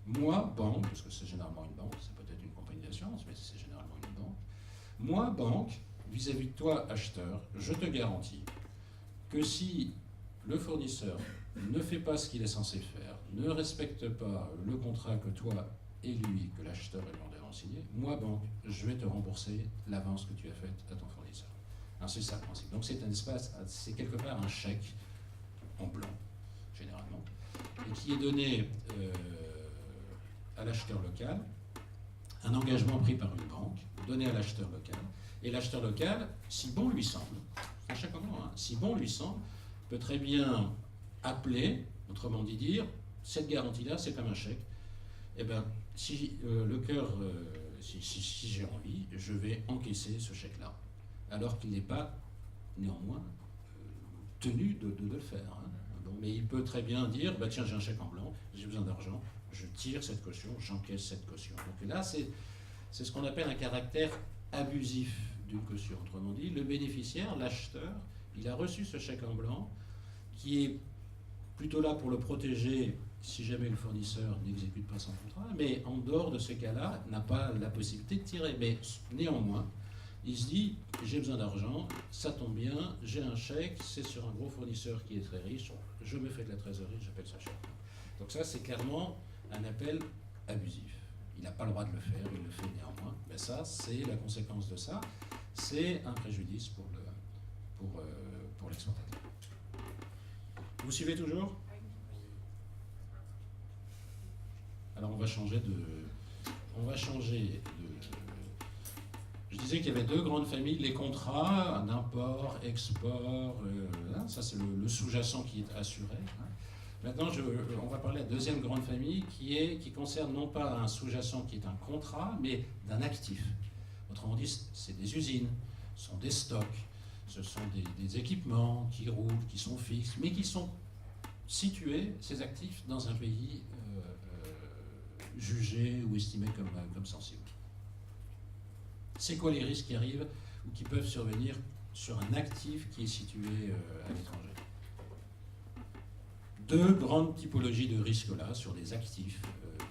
moi, banque, parce que c'est généralement une banque, c'est peut-être une compagnie d'assurance, mais c'est généralement une banque, moi, banque, vis-à-vis de toi, acheteur, je te garantis que si le fournisseur ne fait pas ce qu'il est censé faire, ne respecte pas le contrat que toi et lui, que l'acheteur est demandé à signer, moi, banque, je vais te rembourser l'avance que tu as faite à ton fournisseur. C'est ça le principe. Donc c'est un espace, c'est quelque part un chèque en blanc, généralement, et qui est donné à l'acheteur local, un engagement pris par une banque, donné à l'acheteur local, et l'acheteur local, si bon lui semble, à chaque moment, hein, si bon lui semble, peut très bien appeler, autrement dit dire, cette garantie-là, c'est comme un chèque, et bien, si le cœur, si j'ai envie, je vais encaisser ce chèque-là, alors qu'il n'est pas, néanmoins, tenu de le faire. Hein. Bon, mais il peut très bien dire, bah, tiens, j'ai un chèque en blanc, j'ai besoin d'argent, je tire cette caution, j'encaisse cette caution. Donc là, c'est ce qu'on appelle un caractère abusif d'une caution. Autrement dit, le bénéficiaire, l'acheteur, il a reçu ce chèque en blanc qui est plutôt là pour le protéger si jamais le fournisseur n'exécute pas son contrat, mais en dehors de ce cas-là, n'a pas la possibilité de tirer. Mais néanmoins, il se dit, j'ai besoin d'argent, ça tombe bien, j'ai un chèque, c'est sur un gros fournisseur qui est très riche, je me fais de la trésorerie, j'appelle ça chèque. Donc ça, c'est clairement un appel abusif. Il n'a pas le droit de le faire, il le fait néanmoins. Mais ça, c'est la conséquence de ça. C'est un préjudice pour l'exploitateur. Vous suivez toujours? Alors on va changer de... Je disais qu'il y avait deux grandes familles, les contrats d'import, export, ça c'est le sous-jacent qui est assuré. Maintenant, on va parler de la deuxième grande famille qui concerne non pas un sous-jacent qui est un contrat, mais d'un actif. Autrement dit, c'est des usines, ce sont des stocks, ce sont des équipements qui roulent, qui sont fixes, mais qui sont situés, ces actifs, dans un pays jugé ou estimé comme sensible. C'est quoi les risques qui arrivent ou qui peuvent survenir sur un actif qui est situé à l'étranger? Deux grandes typologies de risques là sur des actifs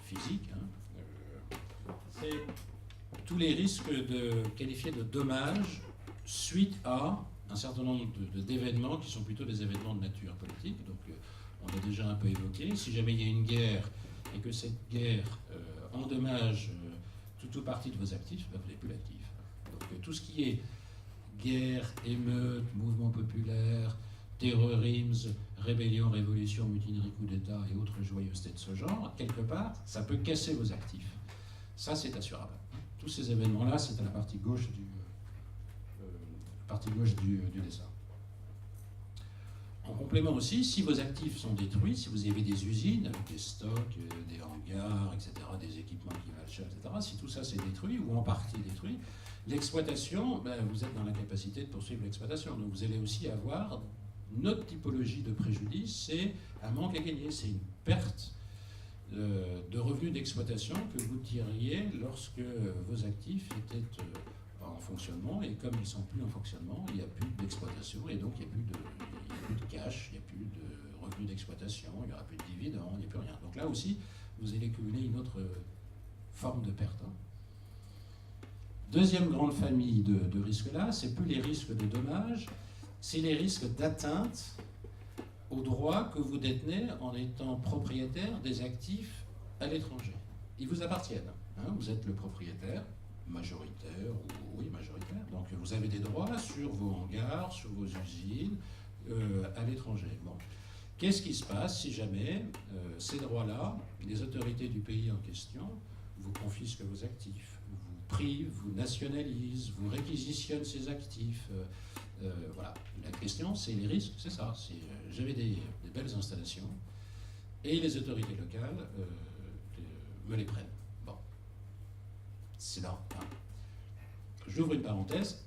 physiques. C'est tous les risques qualifiés de dommages suite à un certain nombre d'événements qui sont plutôt des événements de nature politique. Donc on l'a déjà un peu évoqué. Si jamais il y a une guerre et que cette guerre endommage tout ou partie de vos actifs, ben vous n'avez plus l'actif. Donc tout ce qui est guerre, émeute, mouvement populaire, terrorisme, rébellion, révolution, mutinerie, coup d'État et autres joyeusetés de ce genre, quelque part, ça peut casser vos actifs. Ça, c'est assurable. Tous ces événements-là, c'est à la partie gauche du dessin. En complément aussi, si vos actifs sont détruits, si vous avez des usines avec des stocks, des hangars, etc., des équipements qui valent cher, etc., si tout ça c'est détruit ou en partie détruit, l'exploitation, ben, vous êtes dans la capacité de poursuivre l'exploitation. Donc vous allez aussi avoir une autre typologie de préjudice, c'est un manque à gagner, c'est une perte de revenus d'exploitation que vous tiriez lorsque vos actifs étaient en fonctionnement, et comme ils ne sont plus en fonctionnement, il n'y a plus d'exploitation, et donc il n'y a plus de cash, il n'y a plus de revenus d'exploitation, il n'y aura plus de dividendes, il n'y a plus rien. Donc là aussi, vous allez cumuler une autre forme de perte. Deuxième grande famille de risques là, c'est plus les risques de dommages, c'est les risques d'atteinte aux droits que vous détenez en étant propriétaire des actifs à l'étranger. Ils vous appartiennent. Vous êtes le propriétaire, majoritaire, ou oui, majoritaire. Donc vous avez des droits sur vos hangars, sur vos usines, à l'étranger. Bon. Qu'est-ce qui se passe si jamais ces droits-là, les autorités du pays en question, vous confisquent vos actifs, vous prive, vous nationalise, vous réquisitionne ses actifs. Voilà. La question, c'est les risques, c'est ça. J'avais des belles installations et les autorités locales me les prennent. Bon. C'est là. Hein. J'ouvre une parenthèse.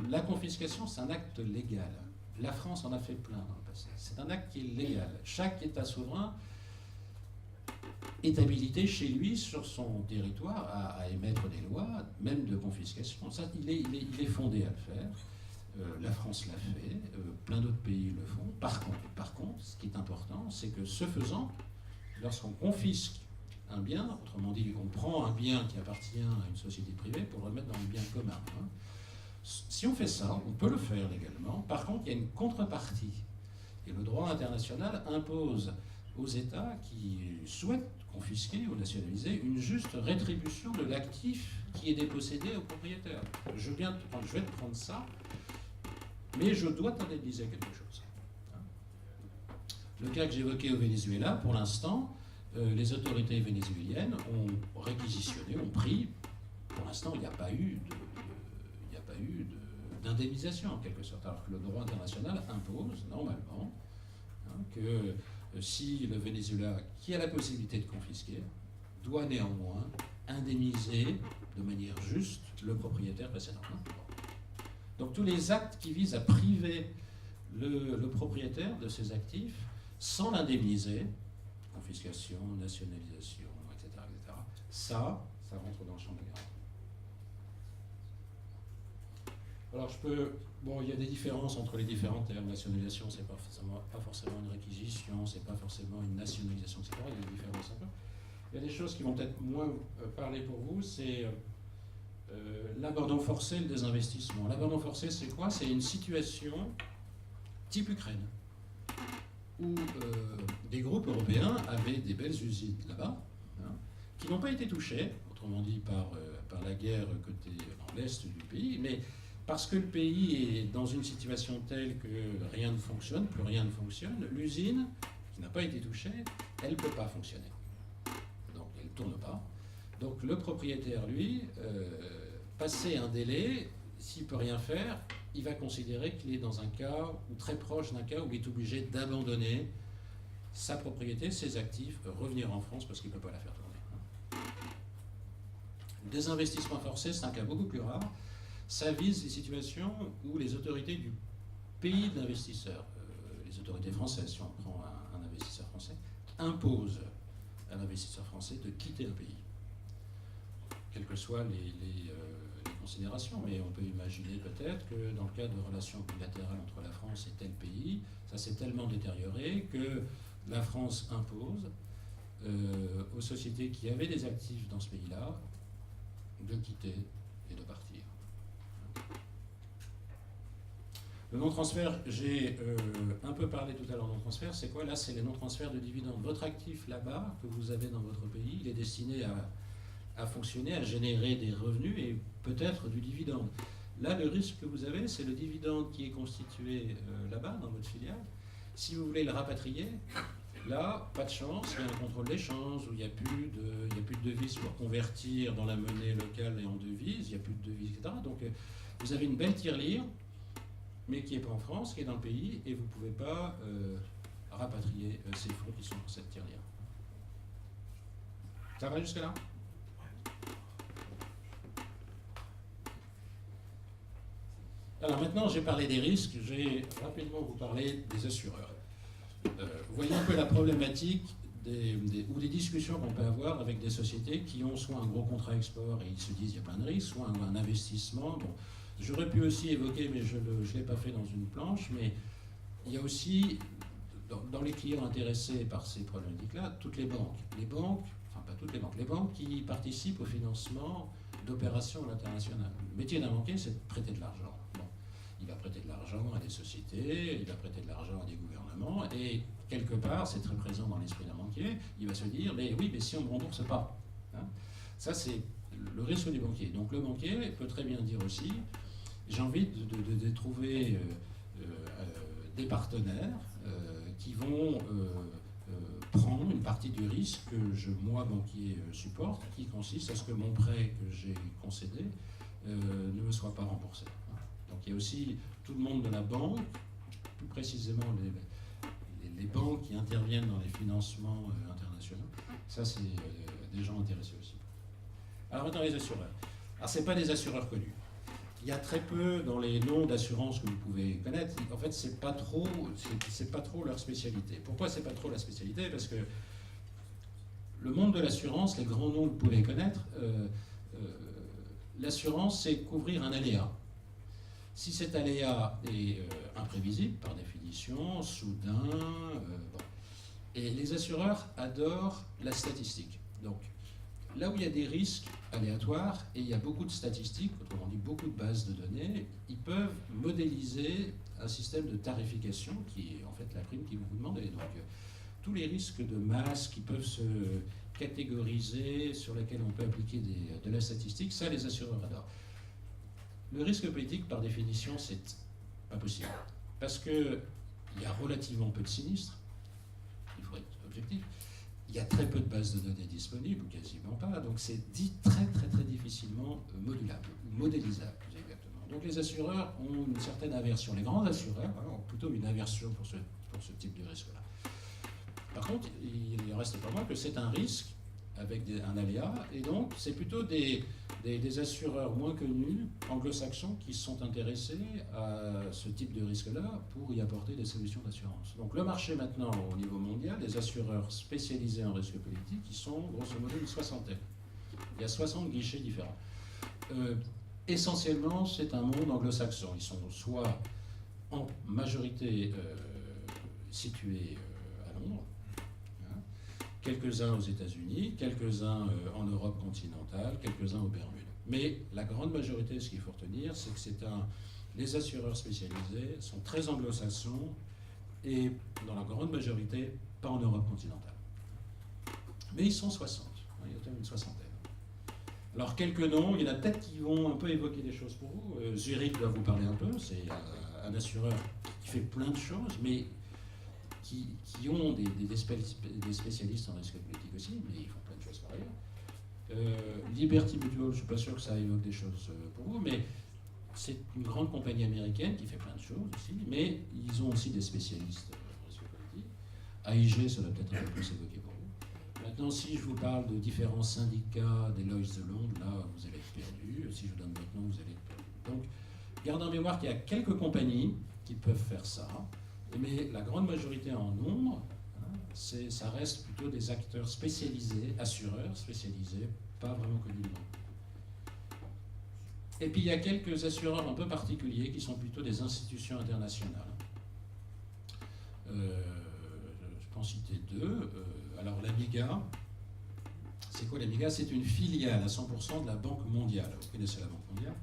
La confiscation, c'est un acte légal. La France en a fait plein dans le passé. C'est un acte qui est légal. Chaque État souverain est habilité chez lui, sur son territoire, à émettre des lois, même de confiscation. Ça, il est fondé à le faire. La France l'a fait, plein d'autres pays le font. Par contre, ce qui est important, c'est que ce faisant, lorsqu'on confisque un bien, autrement dit, on prend un bien qui appartient à une société privée pour le remettre dans le bien commun. Hein. Si on fait ça, on peut le faire légalement. Par contre, il y a une contrepartie. Et le droit international impose aux États qui souhaitent confisquer ou nationaliser une juste rétribution de l'actif qui est dépossédé au propriétaire. Je vais te prendre ça, mais je dois t'indemniser quelque chose. Le cas que j'évoquais au Venezuela, pour l'instant, les autorités vénézuéliennes ont réquisitionné, ont pris. Pour l'instant, il n'y a pas eu d'indemnisation en quelque sorte, alors que le droit international impose normalement que si le Venezuela, qui a la possibilité de confisquer, doit néanmoins indemniser de manière juste le propriétaire précédent. Donc tous les actes qui visent à priver le propriétaire de ses actifs sans l'indemniser, confiscation, nationalisation, etc., ça rentre dans le champ de la garantie. Alors il y a des différences entre les différents termes. Nationalisation, c'est pas forcément une réquisition, c'est pas forcément une nationalisation, etc. Il y a des différences un peu. Il y a des choses qui vont peut-être moins parler pour vous, c'est l'abandon forcé et le désinvestissement. L'abandon forcé, c'est quoi? C'est une situation type Ukraine, où des groupes européens avaient des belles usines là-bas, qui n'ont pas été touchées, autrement dit par la guerre côté dans l'est du pays, mais parce que le pays est dans une situation telle que rien ne fonctionne, plus rien ne fonctionne, l'usine, qui n'a pas été touchée, elle ne peut pas fonctionner. Donc elle ne tourne pas. Donc le propriétaire, lui, passé un délai, s'il ne peut rien faire, il va considérer qu'il est dans un cas, ou très proche d'un cas, où il est obligé d'abandonner sa propriété, ses actifs, revenir en France parce qu'il ne peut pas la faire tourner. Le désinvestissement forcé, c'est un cas beaucoup plus rare. Ça vise les situations où les autorités du pays de l'investisseur, les autorités françaises, si on prend un investisseur français, imposent à l'investisseur français de quitter le pays. Quelles que soient les considérations, mais on peut imaginer peut-être que dans le cadre de relations bilatérales entre la France et tel pays, ça s'est tellement détérioré que la France impose aux sociétés qui avaient des actifs dans ce pays-là de quitter et de partir. Le non-transfert, j'ai un peu parlé tout à l'heure de non-transfert, c'est quoi? Là, c'est les non-transferts de dividendes. Votre actif là-bas, que vous avez dans votre pays, il est destiné à fonctionner, à générer des revenus et peut-être du dividende. Là, le risque que vous avez, c'est le dividende qui est constitué là-bas, dans votre filiale. Si vous voulez le rapatrier, là, pas de chance, il y a un contrôle d'échange, où il n'y a plus de devises pour convertir dans la monnaie locale et en devises, il n'y a plus de devises, etc. Donc, vous avez une belle tirelire, mais qui n'est pas en France, qui est dans le pays, et vous ne pouvez pas rapatrier ces fonds qui sont dans cette tirelire. Ça va jusque-là? Alors maintenant, j'ai parlé des risques, je vais rapidement vous parler des assureurs. Vous voyez un peu la problématique ou des discussions qu'on peut avoir avec des sociétés qui ont soit un gros contrat export et ils se disent qu'il y a plein de risques, soit un investissement. Bon, j'aurais pu aussi évoquer, mais je ne l'ai pas fait dans une planche, mais il y a aussi, dans les clients intéressés par ces problématiques-là, toutes les banques. Enfin pas toutes les banques, les banques qui participent au financement d'opérations à l'international. Le métier d'un banquier, c'est de prêter de l'argent. Bon, il va prêter de l'argent à des sociétés, il va prêter de l'argent à des gouvernements, et quelque part, c'est très présent dans l'esprit d'un banquier, il va se dire, mais oui, mais si on ne me rembourse pas. Hein, ça, c'est le risque du banquier. Donc le banquier peut très bien dire aussi, j'ai envie de trouver des partenaires qui vont prend une partie du risque que moi, banquier, supporte, qui consiste à ce que mon prêt que j'ai concédé ne me soit pas remboursé. Donc il y a aussi tout le monde de la banque, plus précisément les banques qui interviennent dans les financements internationaux. Ça, c'est des gens intéressés aussi. Alors maintenant, les assureurs. Alors, ce n'est pas des assureurs connus. Il y a très peu dans les noms d'assurance que vous pouvez connaître. En fait, c'est pas trop leur spécialité. Pourquoi c'est pas trop la spécialité? Parce que le monde de l'assurance, les grands noms que vous pouvez connaître, l'assurance, c'est couvrir un aléa. Si cet aléa est imprévisible, par définition, soudain, bon. Et les assureurs adorent la statistique. Donc, là où il y a des risques aléatoires, et il y a beaucoup de statistiques, autrement dit beaucoup de bases de données, ils peuvent modéliser un système de tarification qui est en fait la prime qu'ils vous demandez. Donc, tous les risques de masse qui peuvent se catégoriser, sur lesquels on peut appliquer de la statistique, ça les assureurs adorent. Le risque politique, par définition, c'est pas possible. Parce qu'il y a relativement peu de sinistres, il faut être objectif. Il y a très peu de bases de données disponibles, ou quasiment pas, donc c'est dit très difficilement modulable, ou modélisable, plus exactement. Donc les assureurs ont une certaine aversion. Les grands assureurs ont plutôt une aversion pour ce type de risque-là. Par contre, il ne reste pas moins que c'est un risque avec un aléa, et donc c'est plutôt des assureurs moins connus, anglo-saxons, qui sont intéressés à ce type de risque-là pour y apporter des solutions d'assurance. Donc le marché maintenant au niveau mondial, les assureurs spécialisés en risque politique, ils sont grosso modo une soixantaine. Il y a 60 guichets différents. Essentiellement, c'est un monde anglo-saxon. Ils sont soit en majorité situés à Londres, quelques-uns aux États-Unis, quelques-uns en Europe continentale, quelques-uns aux Bermudes. Mais la grande majorité, ce qu'il faut retenir, c'est que les assureurs spécialisés sont très anglo-saxons et dans la grande majorité, pas en Europe continentale. Mais ils sont 60, il y a une soixantaine. Alors quelques noms, il y en a peut-être qui vont un peu évoquer des choses pour vous. Zurich doit vous parler un peu, c'est un assureur qui fait plein de choses, mais qui ont des spécialistes en risque politique aussi, mais ils font plein de choses par ailleurs. Liberty Mutual, je ne suis pas sûr que ça évoque des choses pour vous, mais c'est une grande compagnie américaine qui fait plein de choses aussi, mais ils ont aussi des spécialistes en risque politique. AIG, ça doit peut-être un peu plus évoqué pour vous. Maintenant, si je vous parle de différents syndicats des Lloyd's de Londres, là, vous allez être perdu. Si je vous donne votre nom, vous allez être perdu. Donc, gardez en mémoire qu'il y a quelques compagnies qui peuvent faire ça. Mais la grande majorité en nombre, ça reste plutôt des acteurs spécialisés, assureurs spécialisés, pas vraiment connus de nom. Et puis il y a quelques assureurs un peu particuliers qui sont plutôt des institutions internationales. Je peux en citer deux. Alors l'Amiga, c'est quoi l'Amiga? C'est une filiale à 100% de la Banque mondiale. Vous connaissez la Banque mondiale?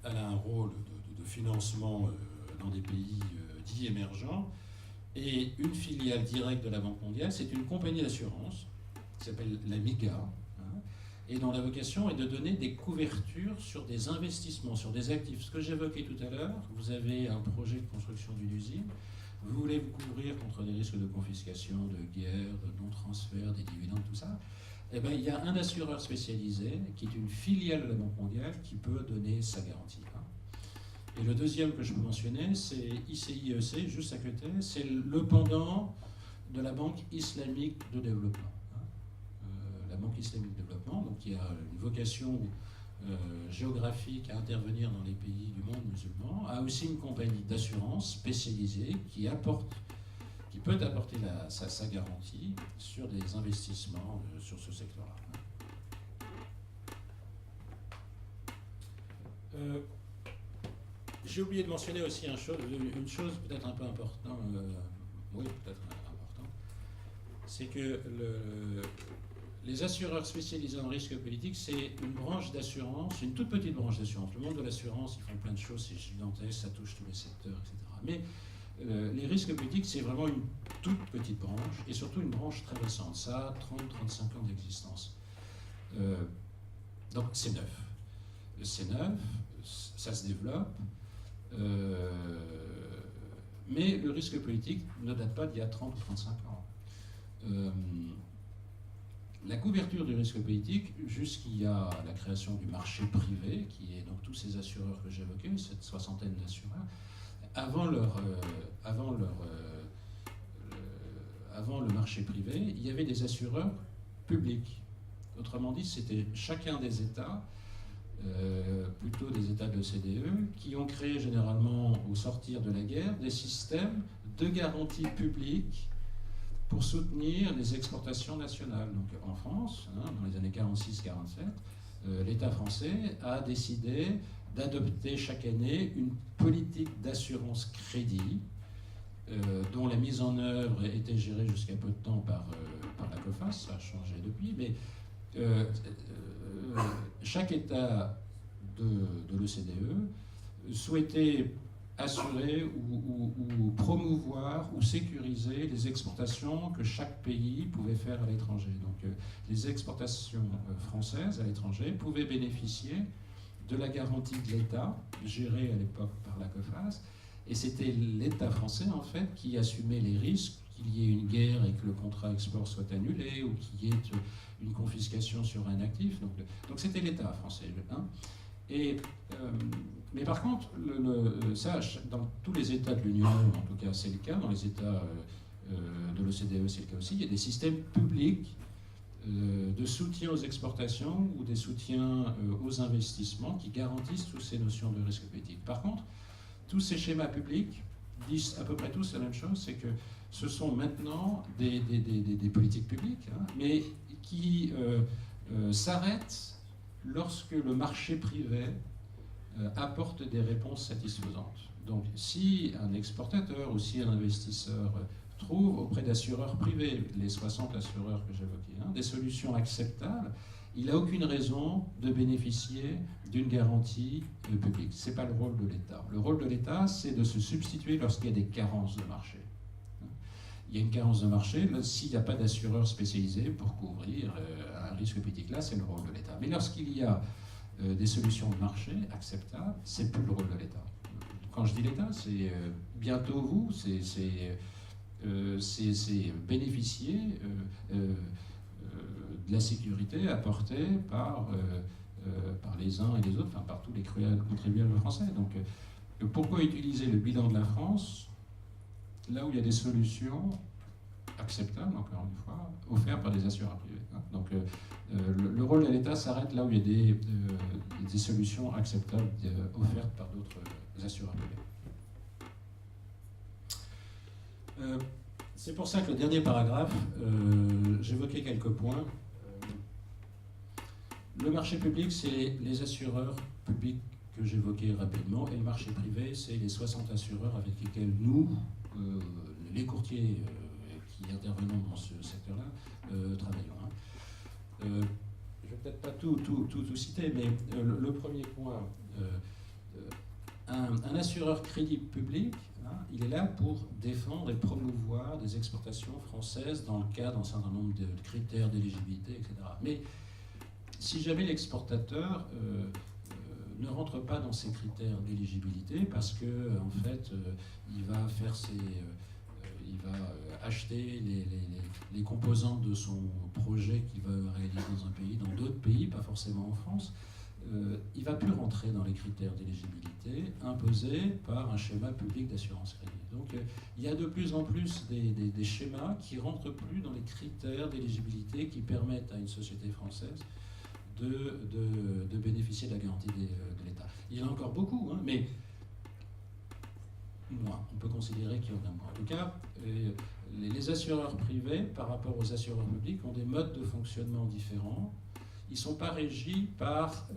Elle a un rôle de financement dans des pays dits émergents, et une filiale directe de la Banque mondiale, c'est une compagnie d'assurance qui s'appelle l'Amiga, et dont la vocation est de donner des couvertures sur des investissements, sur des actifs. Ce que j'évoquais tout à l'heure, vous avez un projet de construction d'une usine, vous voulez vous couvrir contre des risques de confiscation, de guerre, de non-transfert, des dividendes, tout ça. Eh bien, il y a un assureur spécialisé qui est une filiale de la Banque mondiale qui peut donner sa garantie. Et le deuxième que je peux mentionner, c'est ICIEC, juste à côté, c'est le pendant de la Banque islamique de développement. La Banque islamique de développement, donc qui a une vocation géographique à intervenir dans les pays du monde musulman, a aussi une compagnie d'assurance spécialisée qui peut apporter sa garantie sur des investissements sur ce secteur-là. J'ai oublié de mentionner aussi une chose peut-être un peu importante, c'est que les assureurs spécialisés en risque politique, c'est une branche d'assurance, une toute petite branche d'assurance. Le monde de l'assurance, ils font plein de choses, c'est gigantesque, ça touche tous les secteurs, etc. Mais les risques politiques, c'est vraiment une toute petite branche, et surtout une branche très récente. Ça a 30-35 ans d'existence. Donc c'est neuf. C'est neuf, ça se développe. Mais le risque politique ne date pas d'il y a 30 ou 35 ans. La couverture du risque politique, jusqu'il y a la création du marché privé, qui est donc tous ces assureurs que j'évoquais, cette soixantaine d'assureurs, avant le marché privé, il y avait des assureurs publics. Autrement dit, c'était chacun des États, plutôt des États de l'OCDE, qui ont créé généralement, au sortir de la guerre, des systèmes de garantie publique pour soutenir les exportations nationales. Donc en France, dans les années 46-47, l'État français a décidé d'adopter chaque année une politique d'assurance crédit dont la mise en œuvre était gérée jusqu'à peu de temps par la COFAS, ça a changé depuis, mais chaque État de l'OCDE souhaitait assurer ou promouvoir ou sécuriser les exportations que chaque pays pouvait faire à l'étranger. Donc les exportations françaises à l'étranger pouvaient bénéficier de la garantie de l'État, gérée à l'époque par la COFAS, et c'était l'État français en fait qui assumait les risques qu'il y ait une guerre et que le contrat export soit annulé ou qu'il y ait une confiscation sur un actif. Donc c'était l'État français. Mais par contre, ça, dans tous les États de l'Union, en tout cas c'est le cas, dans les États de l'OCDE c'est le cas aussi, il y a des systèmes publics de soutien aux exportations ou des soutiens aux investissements qui garantissent toutes ces notions de risque politique. Par contre, tous ces schémas publics disent à peu près tous la même chose, c'est que ce sont maintenant des politiques publiques, mais qui s'arrêtent lorsque le marché privé apporte des réponses satisfaisantes. Donc si un exportateur ou si un investisseur trouve auprès d'assureurs privés, les 60 assureurs que j'évoquais, des solutions acceptables, il n'a aucune raison de bénéficier d'une garantie publique. Ce n'est pas le rôle de l'État. Le rôle de l'État, c'est de se substituer lorsqu'il y a des carences de marché. Il y a une carence de marché, s'il n'y a pas d'assureur spécialisé pour couvrir un risque politique, là, c'est le rôle de l'État. Mais lorsqu'il y a des solutions de marché acceptables, c'est plus le rôle de l'État. Quand je dis l'État, c'est bientôt vous, c'est bénéficier de la sécurité apportée par les uns et les autres, enfin par tous les contribuables français. Donc pourquoi utiliser le bilan de la France là où il y a des solutions acceptables, encore une fois, offertes par des assureurs privés. Donc le rôle de l'État s'arrête là où il y a des solutions acceptables offertes par d'autres assureurs privés. C'est pour ça que le dernier paragraphe, j'évoquais quelques points. Le marché public, c'est les assureurs publics que j'évoquais rapidement, et le marché privé, c'est les 60 assureurs avec lesquels nous, les courtiers qui intervenons dans ce secteur-là, travaillons. Je ne vais peut-être pas tout citer, mais le premier point, un assureur crédit public, il est là pour défendre et promouvoir des exportations françaises dans le cadre d'un certain nombre de critères d'éligibilité, etc. Mais si jamais l'exportateur ne rentre pas dans ces critères d'éligibilité parce que en fait il va acheter les composantes de son projet qu'il va réaliser dans un pays, dans d'autres pays, pas forcément en France, il ne va plus rentrer dans les critères d'éligibilité imposés par un schéma public d'assurance crédit. Donc il y a de plus en plus des schémas qui ne rentrent plus dans les critères d'éligibilité qui permettent à une société française de bénéficier de la garantie de l'État. Il y en a encore beaucoup, mais moins. On peut considérer qu'il y en a moins. En tout cas, les assureurs privés, par rapport aux assureurs publics, ont des modes de fonctionnement différents. Ils ne sont pas régis par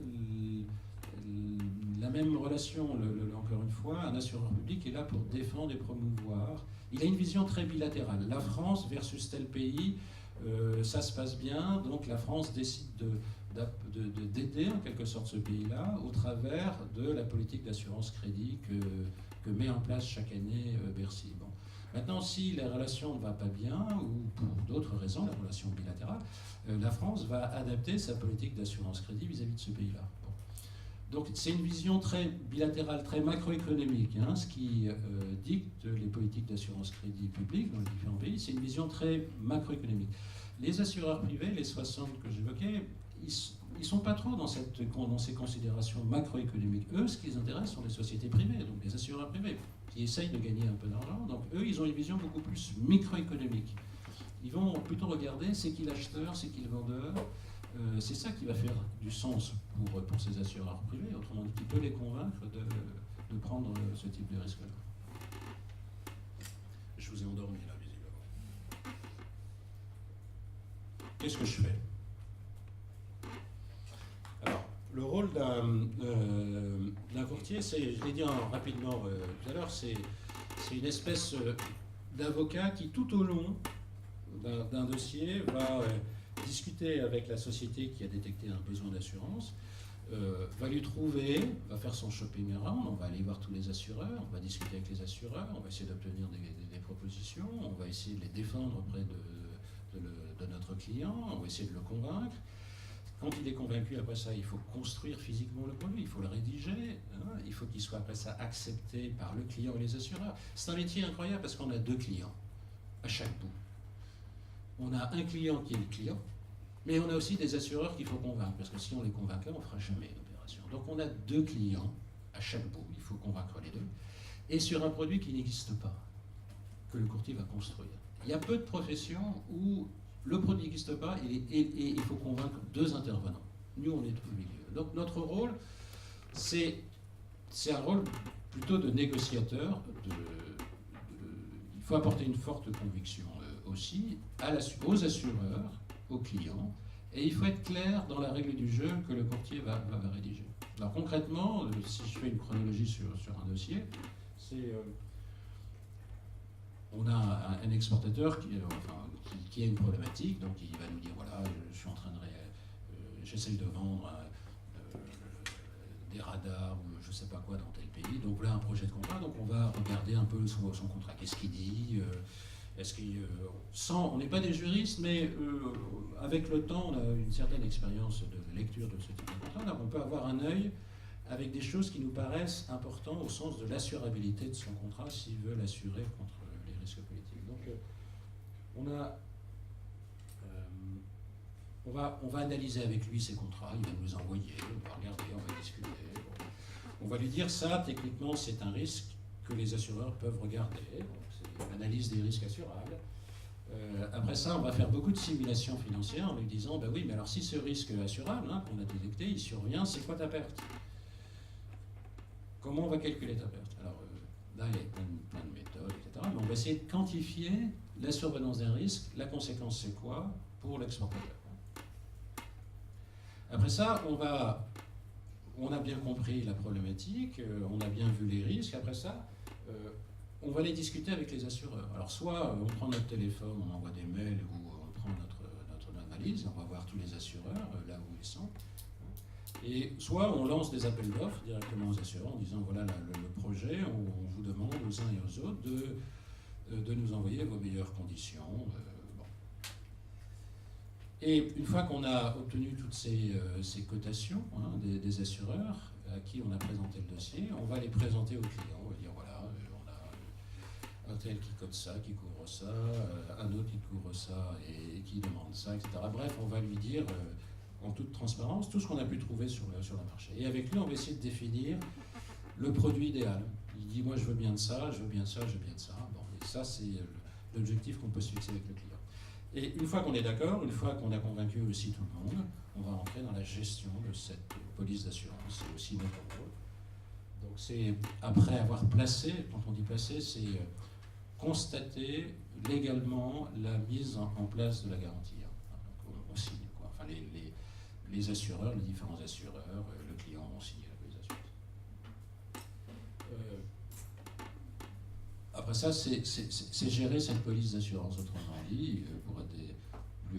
la même relation. Encore une fois, un assureur public est là pour défendre et promouvoir. Il a une vision très bilatérale. La France versus tel pays, ça se passe bien, donc la France décide d'aider en quelque sorte ce pays-là au travers de la politique d'assurance crédit que met en place chaque année Bercy. Bon. Maintenant, si la relation ne va pas bien, ou pour d'autres raisons, la relation bilatérale, la France va adapter sa politique d'assurance crédit vis-à-vis de ce pays-là. Bon. Donc c'est une vision très bilatérale, très macroéconomique, hein, ce qui dicte les politiques d'assurance crédit publique dans les différents pays. C'est une vision très macroéconomique. Les assureurs privés, les 60 que j'évoquais, ils ne sont pas trop dans ces considérations macroéconomiques. Eux, ce qui les intéresse sont les sociétés privées, donc les assureurs privés, qui essayent de gagner un peu d'argent. Donc eux, ils ont une vision beaucoup plus microéconomique. Ils vont plutôt regarder c'est qui l'acheteur, c'est qui le vendeur. C'est ça qui va faire du sens pour ces assureurs privés, autrement dit, qui peut les convaincre de prendre ce type de risque-là. Je vous ai endormi là, visiblement. Qu'est-ce que je fais? Alors, le rôle d'un courtier, c'est, je l'ai dit rapidement tout à l'heure, c'est une espèce d'avocat qui, tout au long d'un dossier, va discuter avec la société qui a détecté un besoin d'assurance, va lui trouver, va faire son shopping around, on va aller voir tous les assureurs, on va discuter avec les assureurs, on va essayer d'obtenir des propositions, on va essayer de les défendre auprès de notre client, on va essayer de le convaincre. Quand il est convaincu, après ça, il faut construire physiquement le produit, il faut le rédiger, hein, il faut qu'il soit après ça accepté par le client et les assureurs. C'est un métier incroyable parce qu'on a 2 clients à chaque bout. On a un client qui est le client, mais on a aussi des assureurs qu'il faut convaincre, parce que si on les convainc là, on ne fera jamais une opération. Donc on a 2 clients à chaque bout, il faut convaincre les 2, et sur un produit qui n'existe pas, que le courtier va construire. Il y a peu de professions où le produit n'existe pas et il faut convaincre 2 intervenants. Nous, on est au milieu. Donc notre rôle, c'est un rôle plutôt de négociateur. Il faut apporter une forte conviction aussi aux assureurs, aux clients, et il faut être clair dans la règle du jeu que le courtier va rédiger. Alors concrètement, si je fais une chronologie sur un dossier, c'est on a un exportateur qui a une problématique, donc il va nous dire voilà, je suis en train j'essaye de vendre des radars ou je ne sais pas quoi dans tel pays, donc voilà un projet de contrat, donc on va regarder un peu son contrat, qu'est-ce qu'il dit, on n'est pas des juristes, mais avec le temps, on a une certaine expérience de lecture de ce type de contrat, donc on peut avoir un œil avec des choses qui nous paraissent importantes au sens de l'assurabilité de son contrat s'il veut l'assurer contre les risques politiques. Donc on va analyser avec lui ses contrats, il va nous envoyer, on va regarder, on va discuter. On va lui dire ça, techniquement, c'est un risque que les assureurs peuvent regarder. C'est l'analyse des risques assurables. Après ça, on va faire beaucoup de simulations financières en lui disant, ben oui, mais alors si ce risque assurable hein, qu'on a détecté, il survient, c'est quoi ta perte? Comment on va calculer ta perte? Alors là, il y a plein de méthodes, etc. Mais on va essayer de quantifier la survenance d'un risque. La conséquence, c'est quoi pour l'exportateur? Après ça, on a bien compris la problématique, on a bien vu les risques. Après ça, on va les discuter avec les assureurs. Alors soit on prend notre téléphone, on envoie des mails ou on prend notre analyse, on va voir tous les assureurs là où ils sont. Et soit on lance des appels d'offres directement aux assureurs en disant voilà le projet, on vous demande aux uns et aux autres de nous envoyer vos meilleures conditions. Bon. Et une fois qu'on a obtenu toutes ces cotations hein, des assureurs à qui on a présenté le dossier, on va les présenter aux clients. On va dire voilà, on a un tel qui cote ça, qui couvre ça, un autre qui couvre ça et qui demande ça, etc. Bref, on va lui dire en toute transparence tout ce qu'on a pu trouver sur le marché. Et avec lui, on va essayer de définir le produit idéal. Il dit moi je veux bien de ça, je veux bien de ça, je veux bien de ça. Bon, et ça c'est l'objectif qu'on peut se fixer avec le client. Et une fois qu'on est d'accord, une fois qu'on a convaincu aussi tout le monde, on va entrer dans la gestion de cette police d'assurance. C'est aussi notre rôle. Donc c'est après avoir placé, quand on dit placé, c'est constater légalement la mise en place de la garantie. Donc on signe quoi. Enfin les assureurs, les différents assureurs, le client ont signé la police d'assurance. Après ça, c'est gérer cette police d'assurance, autrement dit, pour être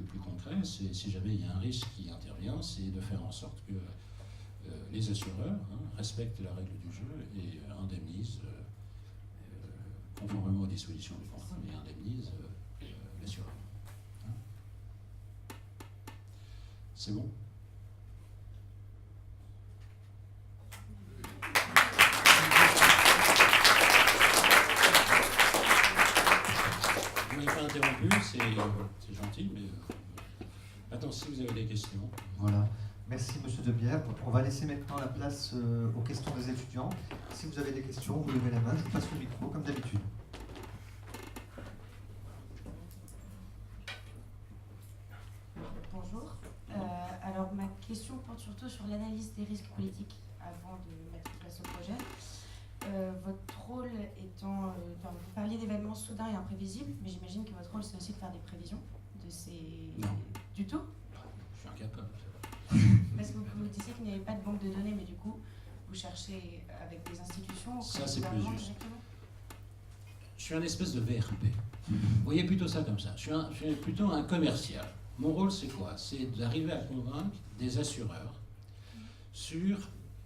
plus concret, si jamais il y a un risque qui intervient, c'est de faire en sorte que les assureurs respectent la règle du jeu et indemnisent, conformément aux dispositions du contrat, mais indemnisent l'assureur. Hein? C'est bon? m'avez pas interrompu, c'est gentil, mais maintenant, si vous avez des questions. Voilà. Merci, Monsieur Debière. On va laisser maintenant la place aux questions des étudiants. Si vous avez des questions, vous levez la main, je vous passe le micro, comme d'habitude. Bonjour. Alors, ma question porte surtout sur l'analyse des risques politiques avant de mettre en place ce projet. Votre rôle étant... vous parliez d'événements soudains et imprévisibles, mais j'imagine que votre rôle, c'est aussi de faire des prévisions de ces... Non. Du tout? Je suis incapable. Parce que vous disiez qu'il n'y avait pas de banque de données, mais du coup, vous cherchez avec des institutions... Ça, c'est plus juste. Directement. Je suis un espèce de VRP. Vous voyez plutôt ça comme ça. Je suis plutôt un commercial. Mon rôle, c'est quoi? C'est d'arriver à convaincre des assureurs sur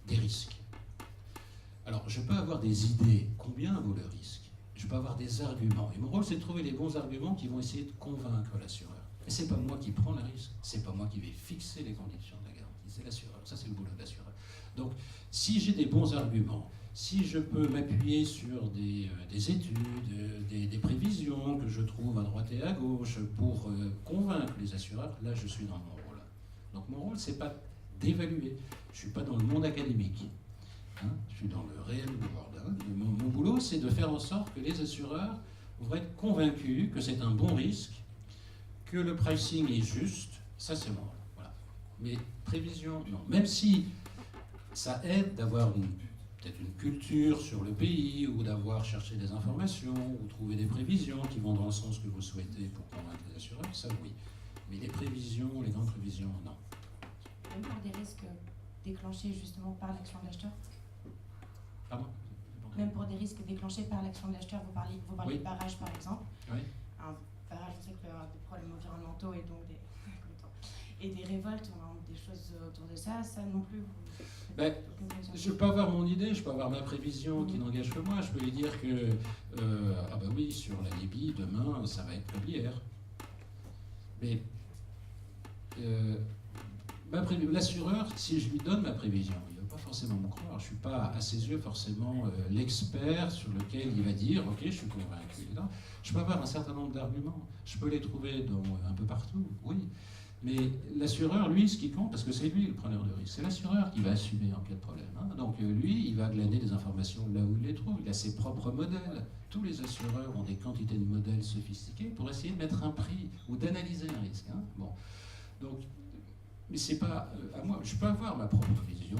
des risques. Alors, je peux avoir des idées, combien vaut le risque? Je peux avoir des arguments. Et mon rôle, c'est de trouver les bons arguments qui vont essayer de convaincre l'assureur. Et c'est pas moi qui prends le risque, c'est pas moi qui vais fixer les conditions de la garantie, c'est l'assureur. Ça, c'est le boulot de l'assureur. Donc, si j'ai des bons arguments, si je peux m'appuyer sur des études, des prévisions que je trouve à droite et à gauche pour convaincre les assureurs, là, je suis dans mon rôle. Donc, mon rôle, c'est pas d'évaluer. Je suis pas dans le monde académique. Hein, je suis dans le réel world. Hein. Mon boulot, c'est de faire en sorte que les assureurs vont être convaincus que c'est un bon risque, que le pricing est juste. Ça, c'est mon rôle. Voilà. Mais prévision, non. Même si ça aide d'avoir peut-être une culture sur le pays, ou d'avoir cherché des informations, ou trouver des prévisions qui vont dans le sens que vous souhaitez pour convaincre les assureurs, ça oui. Mais les prévisions, les grandes prévisions, non. Même pour des risques déclenchés justement par l'action de l'acheteur? Pardon? Même pour des risques déclenchés par l'action de l'acheteur, vous parlez Oui. de barrage par exemple. Oui. Un barrage, on sait qu'il peut y avoir des problèmes environnementaux et donc des révoltes, des choses autour de ça, ça non plus. Je peux avoir mon idée, je peux avoir ma prévision qui n'engage que moi. Je peux lui dire que, ah bah oui, sur la Libye, demain, ça va être la bière. Mais l'assureur, si je lui donne ma prévision, il ne va pas forcément me croire. Je ne suis pas, à ses yeux, forcément l'expert sur lequel il va dire « Ok, je suis convaincu ». Non, je peux avoir un certain nombre d'arguments. Je peux les trouver un peu partout, oui. Mais l'assureur, lui, ce qui compte, parce que c'est lui le preneur de risque, c'est l'assureur qui va assumer en cas de problème. Hein. Donc lui, il va glaner des informations là où il les trouve. Il a ses propres modèles. Tous les assureurs ont des quantités de modèles sophistiqués pour essayer de mettre un prix ou d'analyser un risque. Hein. Bon. Donc, mais c'est pas à moi. Je peux avoir ma propre vision,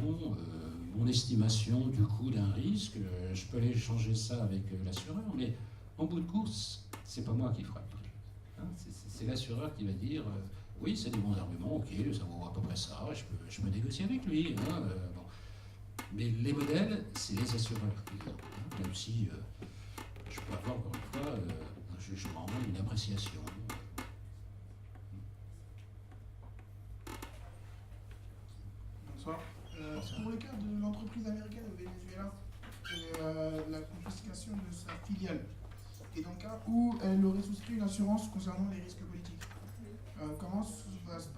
mon estimation du coût d'un risque. Je peux aller changer ça avec l'assureur, mais en bout de course, c'est pas moi qui fera le prix. Hein. C'est l'assureur qui va dire oui, c'est des bons arguments, ok, ça vaut à peu près ça, je peux négocier avec lui. Hein, bon. Mais les modèles, c'est les assureurs qui font. Hein, même si je peux avoir encore une fois un jugement, une appréciation. Bonsoir. Pour le cas de l'entreprise américaine au Venezuela, la confiscation de sa filiale, et dans le cas où elle aurait souscrit une assurance concernant les risques politiques, comment se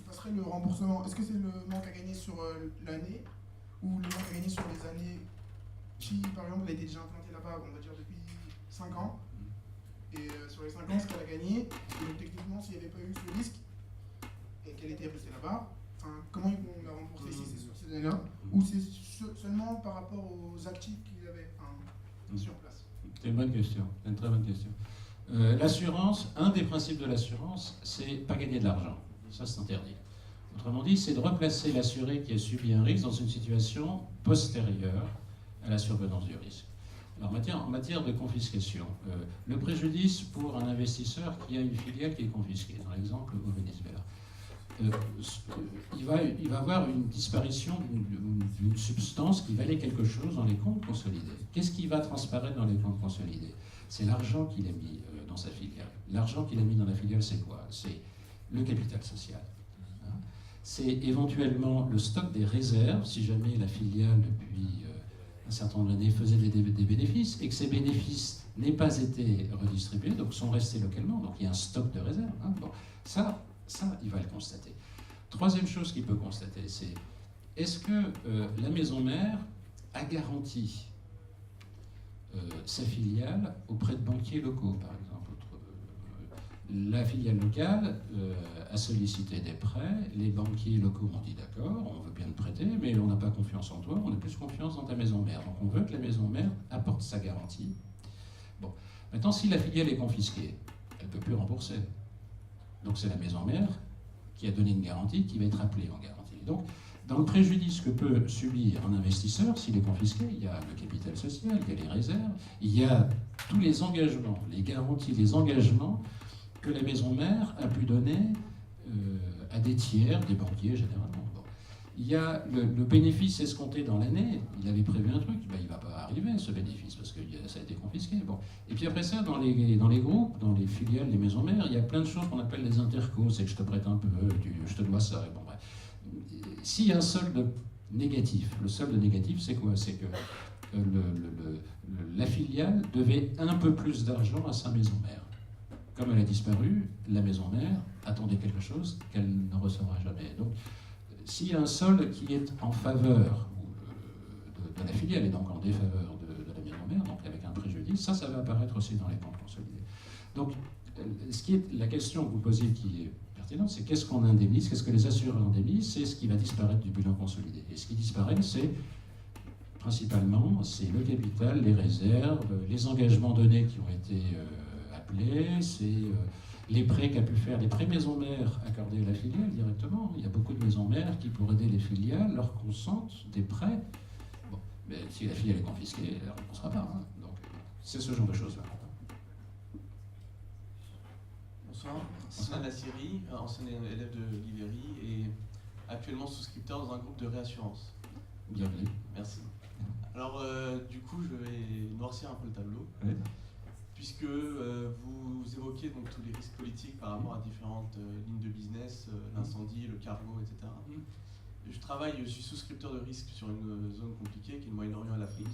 passerait le remboursement? Est-ce que c'est le manque à gagner sur l'année, ou le manque à gagner sur les années qui, par exemple, elle a été déjà implantée là-bas, on va dire depuis 5 ans, et sur les 5 ans, ce qu'elle a gagné, donc techniquement, s'il n'y avait pas eu ce risque, et qu'elle était restée là-bas, comment ils vont la rembourser si c'est sur ces années-là, ou c'est seulement par rapport aux actifs qu'ils avaient sur place? C'est une bonne question, c'est une très bonne question. L'assurance, un des principes de l'assurance, c'est pas gagner de l'argent. Ça, c'est interdit. Autrement dit, c'est de replacer l'assuré qui a subi un risque dans une situation postérieure à la survenance du risque. Alors, en matière de confiscation, le préjudice pour un investisseur qui a une filiale qui est confisquée, dans l'exemple au Venezuela, il va avoir une disparition d'une substance qui valait quelque chose dans les comptes consolidés. Qu'est-ce qui va transparaître dans les comptes consolidés? C'est l'argent qu'il a mis dans sa filiale. L'argent qu'il a mis dans la filiale, c'est quoi? C'est le capital social. Hein, c'est éventuellement le stock des réserves, si jamais la filiale, depuis un certain nombre d'années, faisait des bénéfices, et que ces bénéfices n'aient pas été redistribués, donc sont restés localement, donc il y a un stock de réserves. Hein. Bon, ça, il va le constater. Troisième chose qu'il peut constater, c'est est-ce que la maison mère a garanti sa filiale auprès de banquiers locaux, par exemple, La filiale locale a sollicité des prêts, les banquiers locaux ont dit d'accord, on veut bien te prêter, mais on n'a pas confiance en toi, on a plus confiance dans ta maison mère. Donc on veut que la maison mère apporte sa garantie. Bon, maintenant si la filiale est confisquée, elle ne peut plus rembourser. Donc c'est la maison mère qui a donné une garantie qui va être appelée en garantie. Donc dans le préjudice que peut subir un investisseur s'il est confisqué, il y a le capital social, il y a les réserves, il y a tous les engagements, les garanties, les engagements que la maison mère a pu donner à des tiers, des banquiers généralement. Bon. Il y a le bénéfice escompté dans l'année, il avait prévu un truc, ben, il ne va pas arriver ce bénéfice parce que ça a été confisqué. Bon. Et puis après ça, dans les groupes, dans les filiales, les maisons mères, il y a plein de choses qu'on appelle les intercos, c'est que je te prête un peu, je te dois ça. Et bon, bref. S'il y a un solde négatif, le solde négatif c'est quoi? C'est que la filiale devait un peu plus d'argent à sa maison mère. Comme elle a disparu, la maison mère attendait quelque chose qu'elle ne recevra jamais. Donc, s'il y a un solde qui est en faveur de la filiale et donc en défaveur de la maison mère, donc avec un préjudice, ça va apparaître aussi dans les comptes consolidés. Donc, la question que vous posez qui est pertinente, c'est qu'est-ce qu'on indemnise, qu'est-ce que les assureurs indemnisent, c'est ce qui va disparaître du bilan consolidé. Et ce qui disparaît, c'est principalement, c'est le capital, les réserves, les engagements donnés qui ont été c'est les prêts qu'a pu faire, les prêts maison mère accordés à la filiale directement. Il y a beaucoup de maisons mères qui, pour aider les filiales, leur consentent des prêts. Bon, mais si la filiale est confisquée, elle ne remboursera pas. Hein. Donc, c'est ce genre de choses-là. Bonsoir, Sylvain Lassiri, ancien élève de l'IVERI et actuellement souscripteur dans un groupe de réassurance. Bienvenue. Merci. Alors, du coup, je vais noircir un peu le tableau. Oui. Puisque vous évoquez donc tous les risques politiques par rapport à différentes lignes de business, l'incendie, le cargo, etc. Je suis souscripteur de risque sur une zone compliquée qui est le Moyen-Orient et l'Afrique.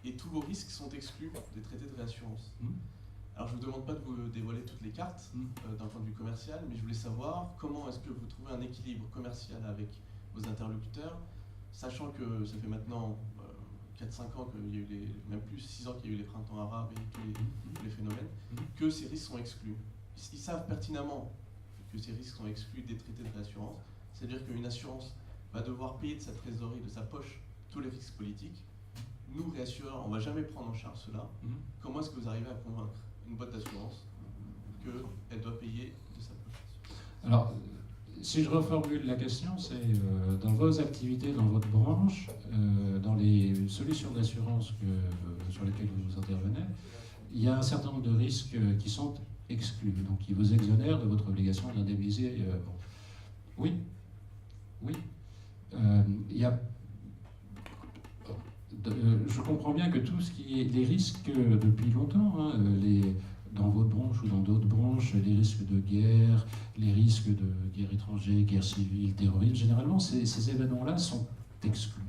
Et tous vos risques sont exclus des traités de réassurance. Alors je ne vous demande pas de vous dévoiler toutes les cartes d'un point de vue commercial, mais je voulais savoir comment est-ce que vous trouvez un équilibre commercial avec vos interlocuteurs, sachant que ça fait maintenant 4-5 ans qu'il y a eu même plus 6 ans qu'il y a eu les printemps arabes et tous les phénomènes, que ces risques sont exclus. Ils savent pertinemment que ces risques sont exclus des traités de réassurance, c'est-à-dire qu'une assurance va devoir payer de sa trésorerie, de sa poche, tous les risques politiques. Nous, réassureurs, on ne va jamais prendre en charge cela. Comment est-ce que vous arrivez à convaincre une boîte d'assurance qu'elle doit payer de sa poche? Alors, si je reformule la question, c'est dans vos activités, dans votre branche, dans les solutions d'assurance sur lesquelles vous intervenez, il y a un certain nombre de risques qui sont exclus, donc qui vous exonèrent de votre obligation d'indemniser. Oui, oui. Il y a, je comprends bien que tout ce qui est les risques depuis longtemps, hein, dans votre branche ou dans d'autres branches, les risques de guerre, les risques de guerre étrangère, guerre civile, terrorisme, généralement, ces événements-là sont exclus.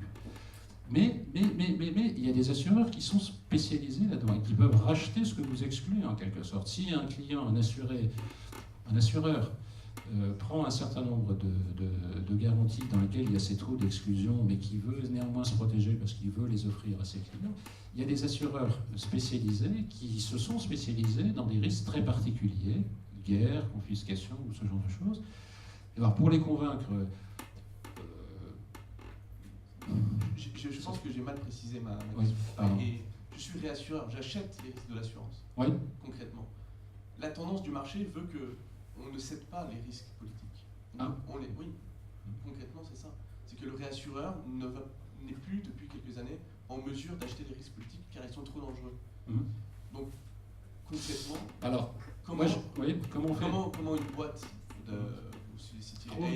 Mais il y a des assureurs qui sont spécialisés là-dedans et qui peuvent racheter ce que vous excluez en quelque sorte. Si un client, un assureur prend un certain nombre de garanties dans lesquelles il y a ces trous d'exclusion, mais qui veut néanmoins se protéger parce qu'il veut les offrir à ses clients, il y a des assureurs spécialisés qui se sont spécialisés dans des risques très particuliers, guerre, confiscation ou ce genre de choses. Alors pour les convaincre... Je pense que j'ai mal précisé ma oui, question. Et je suis réassureur, j'achète les risques de l'assurance, oui. Concrètement. La tendance du marché veut qu'on ne cède pas les risques politiques. Oui, concrètement c'est ça. C'est que le réassureur n'est plus, depuis quelques années, en mesure d'acheter des risques politiques car ils sont trop dangereux. Donc, concrètement, alors, comment une boîte de...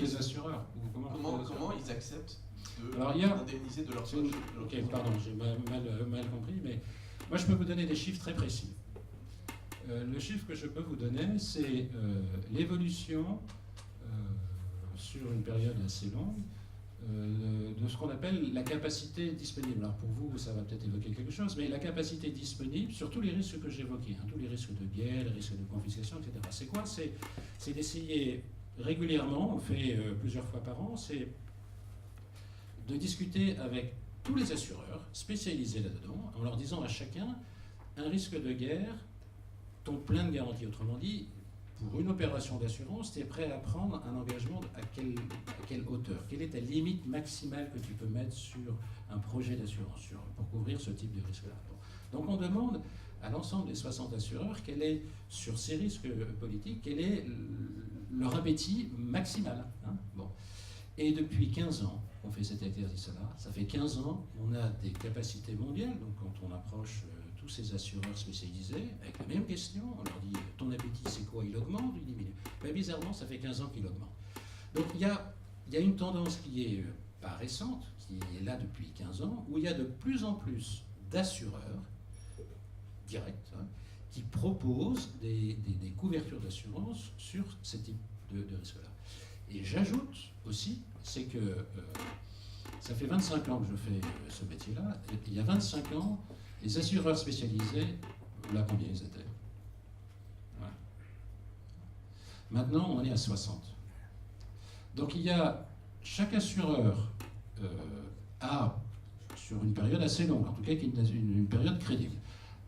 des assureurs comment ils acceptent d'indemniser de leur poche? Ok, pardon, j'ai mal compris, mais moi je peux vous donner des chiffres très précis. Le chiffre que je peux vous donner, c'est l'évolution sur une période assez longue de ce qu'on appelle la capacité disponible. Alors pour vous, ça va peut-être évoquer quelque chose, mais la capacité disponible sur tous les risques que j'évoquais, tous les risques de guerre, les risques de confiscation, etc. C'est quoi? C'est d'essayer régulièrement, on fait plusieurs fois par an, c'est de discuter avec tous les assureurs spécialisés là-dedans, en leur disant à chacun, un risque de guerre, ton plein de garantie. Autrement dit, pour une opération d'assurance, tu es prêt à prendre un engagement à quelle hauteur? Quelle est ta limite maximale que tu peux mettre sur un projet d'assurance pour couvrir ce type de risque-là? Donc on demande à l'ensemble des 60 assureurs quel est, sur ces risques politiques, quel est leur appétit maximal. Bon. Et depuis 15 ans, on fait cet exercice-là. Ça fait 15 ans, on a des capacités mondiales. Donc quand on approche tous ces assureurs spécialisés, avec la même question, on leur dit « ton appétit c'est quoi? Il augmente ou il diminue ?» Ben, bizarrement, ça fait 15 ans qu'il augmente. Donc il y a une tendance qui est pas récente, qui est là depuis 15 ans, où il y a de plus en plus d'assureurs directs qui proposent des couvertures d'assurance sur ce type de risque-là. Et j'ajoute aussi, c'est que ça fait 25 ans que je fais ce métier-là, et il y a 25 ans, les assureurs spécialisés, là combien ils étaient? Voilà. Maintenant, on est à 60. Donc chaque assureur a, sur une période assez longue, en tout cas une période crédible,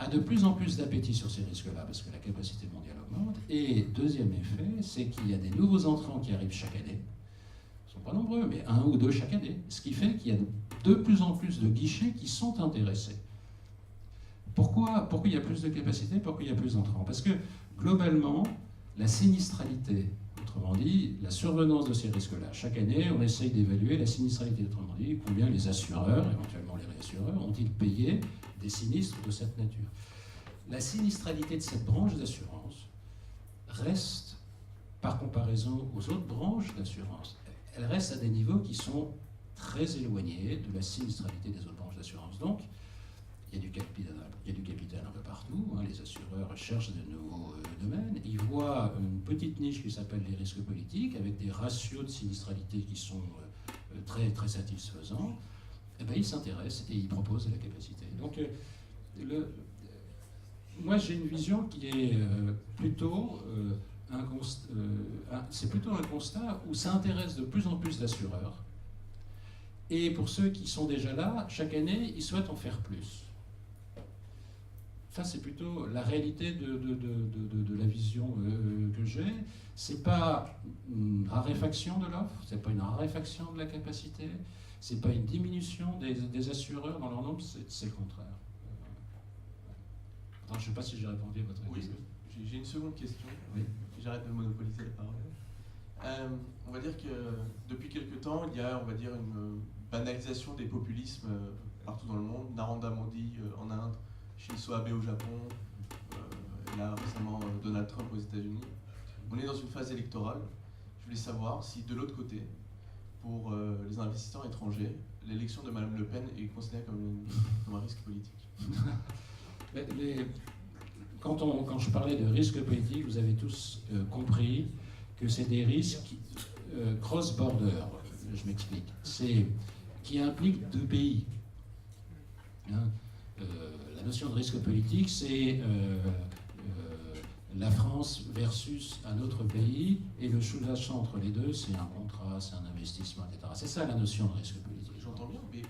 a de plus en plus d'appétit sur ces risques-là, parce que la capacité mondiale augmente. Et deuxième effet, c'est qu'il y a des nouveaux entrants qui arrivent chaque année. Ils ne sont pas nombreux, mais 1 ou 2 chaque année. Ce qui fait qu'il y a de plus en plus de guichets qui sont intéressés. Pourquoi il y a plus de capacité? Pourquoi il y a plus d'entrants? Parce que, globalement, la sinistralité, autrement dit, la survenance de ces risques-là, chaque année, on essaye d'évaluer la sinistralité, autrement dit, combien les assureurs, éventuellement les réassureurs, ont-ils payé des sinistres de cette nature. La sinistralité de cette branche d'assurance reste, par comparaison aux autres branches d'assurance, elle reste à des niveaux qui sont très éloignés de la sinistralité des autres branches d'assurance. Donc, il y a du capital un peu partout, les assureurs cherchent de nouveaux domaines, ils voient une petite niche qui s'appelle les risques politiques, avec des ratios de sinistralité qui sont très, très satisfaisants. Eh ben, ils s'intéressent et ils proposent de la capacité. Donc, moi, j'ai une vision qui est plutôt c'est plutôt un constat où ça intéresse de plus en plus d'assureurs. Et pour ceux qui sont déjà là, chaque année, ils souhaitent en faire plus. Ça, c'est plutôt la réalité de la vision que j'ai. C'est pas une raréfaction de l'offre, c'est pas une raréfaction de la capacité, c'est pas une diminution des assureurs dans leur nombre, c'est le contraire. Alors, je ne sais pas si j'ai répondu à votre question. Oui, j'ai une seconde question. Oui. J'arrête de monopoliser la parole. On va dire que depuis quelques temps, il y a, on va dire, une banalisation des populismes partout dans le monde. Narendra Modi en Inde, Shinzo Abe au Japon, et là récemment Donald Trump aux États-Unis. On est dans une phase électorale. Je voulais savoir si de l'autre côté, pour les investisseurs étrangers, l'élection de Mme Le Pen est considérée comme un risque politique. Quand je parlais de risques politiques, vous avez tous compris que c'est des risques cross-border. Je m'explique. Qui impliquent 2 pays. La notion de risque politique, c'est la France versus un autre pays, et le sous-jacent entre les deux, c'est un contrat, c'est un investissement, etc. C'est ça la notion de risque politique. J'entends bien, mais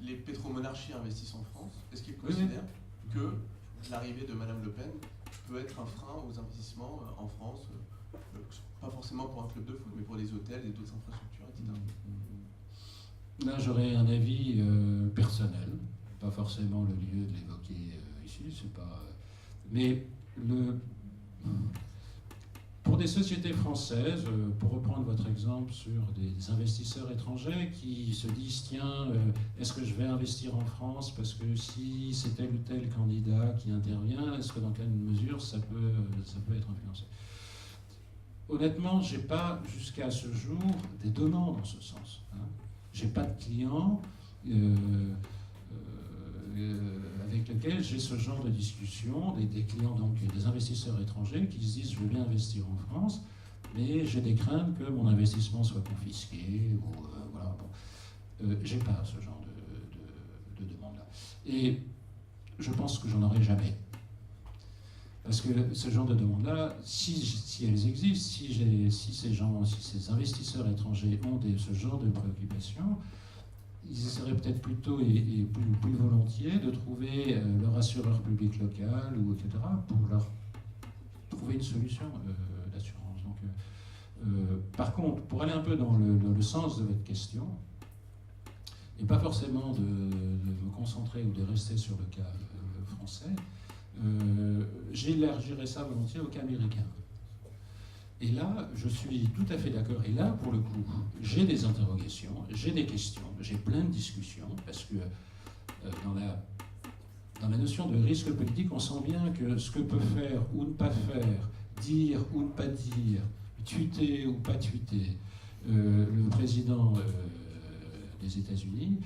les pétromonarchies investissent en France. Est-ce qu'ils considèrent que l'arrivée de Mme Le Pen peut être un frein aux investissements en France, pas forcément pour un club de foot, mais pour des hôtels et d'autres infrastructures, etc. Là, j'aurais un avis personnel, pas forcément le lieu de l'évoquer ici, c'est pas. Mais pour des sociétés françaises, pour reprendre votre exemple sur des investisseurs étrangers qui se disent tiens, est-ce que je vais investir en France parce que si c'est tel ou tel candidat qui intervient, est-ce que dans quelle mesure ça peut être influencé? Honnêtement, j'ai pas jusqu'à ce jour des demandes en ce sens. J'ai pas de clients avec lesquels j'ai ce genre de discussion, des clients, donc des investisseurs étrangers qui se disent je veux bien investir en France, mais j'ai des craintes que mon investissement soit confisqué, ou voilà. Bon. J'ai pas ce genre de demande-là. Et je pense que j'en aurai jamais. Parce que ce genre de demande-là, si elles existent, si ces investisseurs étrangers ont ce genre de préoccupations, ils essaieraient peut-être plutôt et plus volontiers de trouver leur assureur public local, ou etc., pour leur trouver une solution d'assurance. Par contre, pour aller un peu dans le sens de votre question, et pas forcément de me concentrer ou de rester sur le cas français, j'élargirais ça volontiers au cas américain. Et là, je suis tout à fait d'accord. Et là, pour le coup, j'ai des interrogations, j'ai des questions, j'ai plein de discussions, parce que dans la notion de risque politique, on sent bien que ce que peut faire ou ne pas faire, dire ou ne pas dire, tweeter ou pas tweeter, le président des États-Unis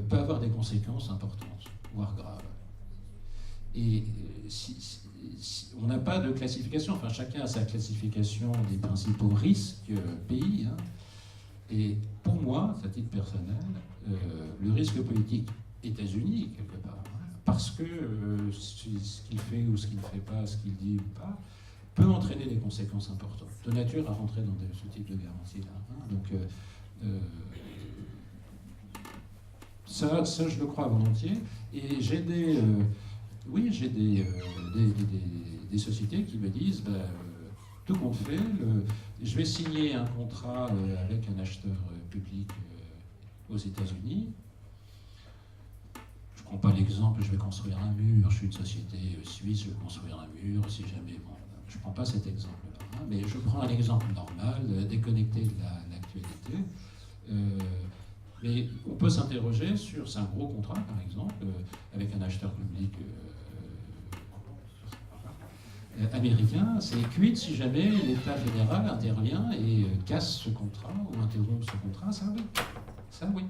peut avoir des conséquences importantes, voire graves. Et on n'a pas de classification, enfin chacun a sa classification des principaux risques pays. Hein. Et pour moi, à titre personnel, le risque politique États-Unis, quelque part, hein, parce que ce qu'il fait ou ce qu'il ne fait pas, ce qu'il dit ou pas, peut entraîner des conséquences importantes, de nature à rentrer dans ce type de garantie-là. Hein. Donc, ça, je le crois volontiers. Et j'ai des sociétés qui me disent, tout compte fait, je vais signer un contrat avec un acheteur public aux États-Unis. Je ne prends pas l'exemple, je vais construire un mur, je suis une société suisse, je vais construire un mur, si jamais, bon, je ne prends pas cet exemple-là, hein, mais je prends un exemple normal, déconnecté de l'actualité. Mais on peut s'interroger sur, c'est un gros contrat par exemple, avec un acheteur public américain, c'est quid si jamais l'État fédéral intervient et casse ce contrat ou interrompt ce contrat, ça oui.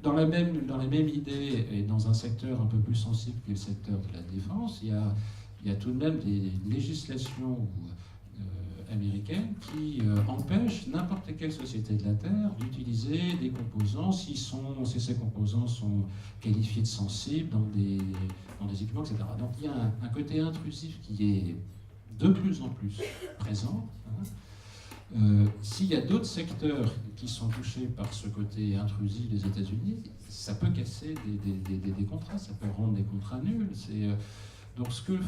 Dans la même idée, et dans un secteur un peu plus sensible que le secteur de la défense, il y a tout de même des législations américaines qui empêchent n'importe quelle société de la Terre d'utiliser des composants si ces composants sont qualifiés de sensibles dans des équipements, etc. Donc il y a un côté intrusif qui est de plus en plus présent. Hein. S'il y a d'autres secteurs qui sont touchés par ce côté intrusif des États-Unis, ça peut casser des contrats, ça peut rendre des contrats nuls. Donc ce que